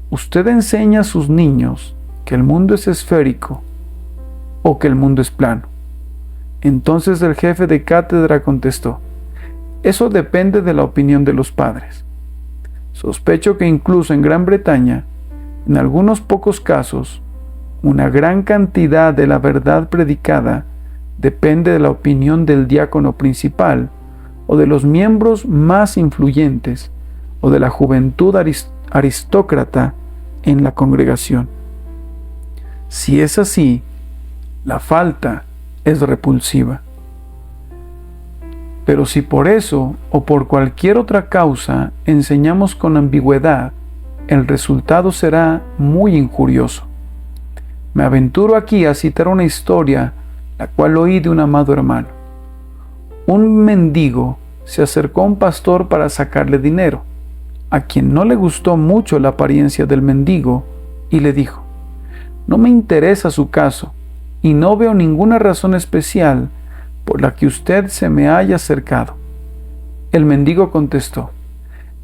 ¿Usted enseña a sus niños que el mundo es esférico o que el mundo es plano? Entonces el jefe de cátedra contestó, eso depende de la opinión de los padres. Sospecho que incluso en Gran Bretaña, en algunos pocos casos, una gran cantidad de la verdad predicada depende de la opinión del diácono principal o de los miembros más influyentes o de la juventud aristócrata en la congregación. Si es así, la falta es repulsiva. Pero si por eso o por cualquier otra causa enseñamos con ambigüedad, el resultado será muy injurioso. Me aventuro aquí a citar una historia, la cual oí de un amado hermano. Un mendigo se acercó a un pastor para sacarle dinero, a quien no le gustó mucho la apariencia del mendigo, y le dijo, no me interesa su caso, y no veo ninguna razón especial por la que usted se me haya acercado. El mendigo contestó,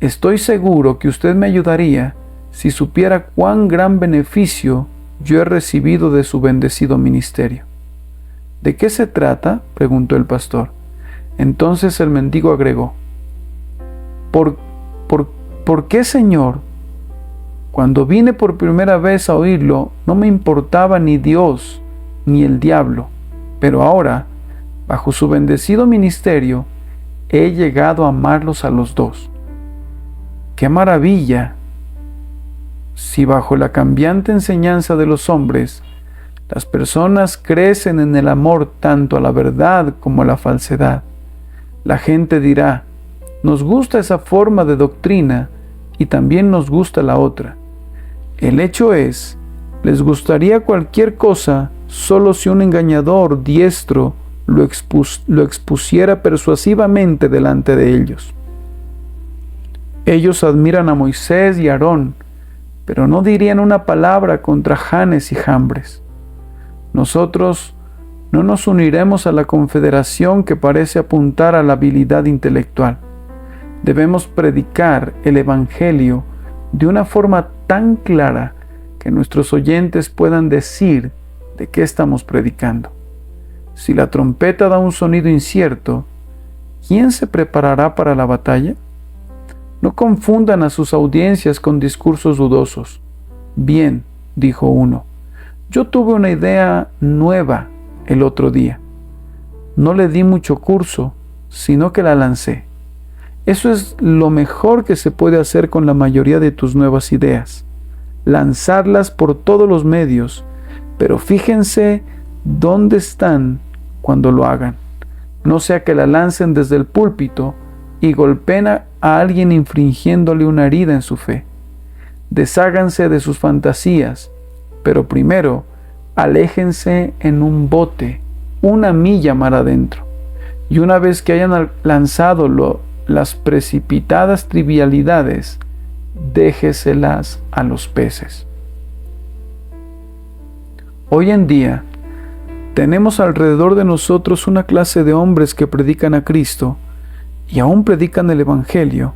estoy seguro que usted me ayudaría si supiera cuán gran beneficio yo he recibido de su bendecido ministerio. ¿De qué se trata?, preguntó el pastor. Entonces el mendigo agregó, ¿Por qué, Señor? Cuando vine por primera vez a oírlo, no me importaba ni Dios ni el diablo, pero ahora, bajo su bendecido ministerio, he llegado a amarlos a los dos. ¡Qué maravilla! Si bajo la cambiante enseñanza de los hombres, las personas crecen en el amor tanto a la verdad como a la falsedad, la gente dirá, nos gusta esa forma de doctrina y también nos gusta la otra. El hecho es, les gustaría cualquier cosa solo si un engañador diestro lo expusiera persuasivamente delante de ellos. Ellos admiran a Moisés y Aarón, pero no dirían una palabra contra Janes y Jambres. Nosotros no nos uniremos a la confederación que parece apuntar a la habilidad intelectual. Debemos predicar el Evangelio de una forma tan clara que nuestros oyentes puedan decir de qué estamos predicando. Si la trompeta da un sonido incierto, ¿quién se preparará para la batalla? No confundan a sus audiencias con discursos dudosos. Bien, dijo uno, yo tuve una idea nueva el otro día. No le di mucho curso, sino que la lancé. Eso es lo mejor que se puede hacer con la mayoría de tus nuevas ideas. Lanzarlas por todos los medios, pero fíjense dónde están cuando lo hagan. No sea que la lancen desde el púlpito y golpeen a alguien infringiéndole una herida en su fe. Desháganse de sus fantasías Pero primero, aléjense en un bote, 1 milla mar adentro. Y una vez que hayan lanzado las precipitadas trivialidades, déjeselas a los peces. Hoy en día, tenemos alrededor de nosotros una clase de hombres que predican a Cristo y aún predican el Evangelio,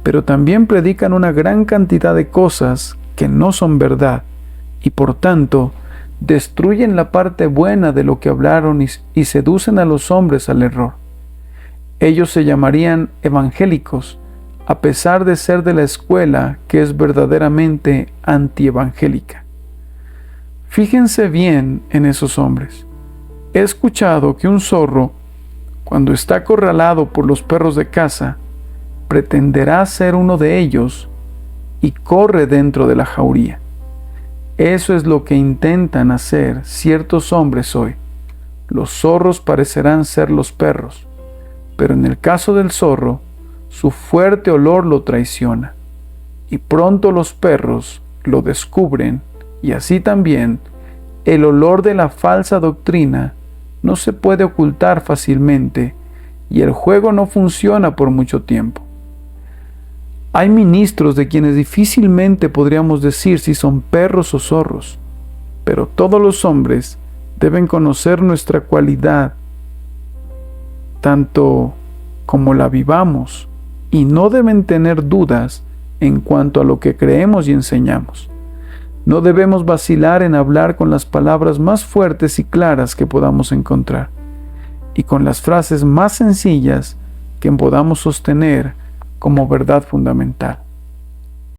pero también predican una gran cantidad de cosas que no son verdad y por tanto destruyen la parte buena de lo que hablaron y seducen a los hombres al error. Ellos se llamarían evangélicos, a pesar de ser de la escuela que es verdaderamente antievangélica. Fíjense bien en esos hombres. He escuchado que un zorro, cuando está acorralado por los perros de caza, pretenderá ser uno de ellos y corre dentro de la jauría. Eso es lo que intentan hacer ciertos hombres hoy. Los zorros parecerán ser los perros, pero en el caso del zorro, su fuerte olor lo traiciona, y pronto los perros lo descubren, y así también el olor de la falsa doctrina no se puede ocultar fácilmente, y el juego no funciona por mucho tiempo. Hay ministros de quienes difícilmente podríamos decir si son perros o zorros, pero todos los hombres deben conocer nuestra cualidad, tanto como la vivamos, y no deben tener dudas en cuanto a lo que creemos y enseñamos. No debemos vacilar en hablar con las palabras más fuertes y claras que podamos encontrar, y con las frases más sencillas que podamos sostener como verdad fundamental.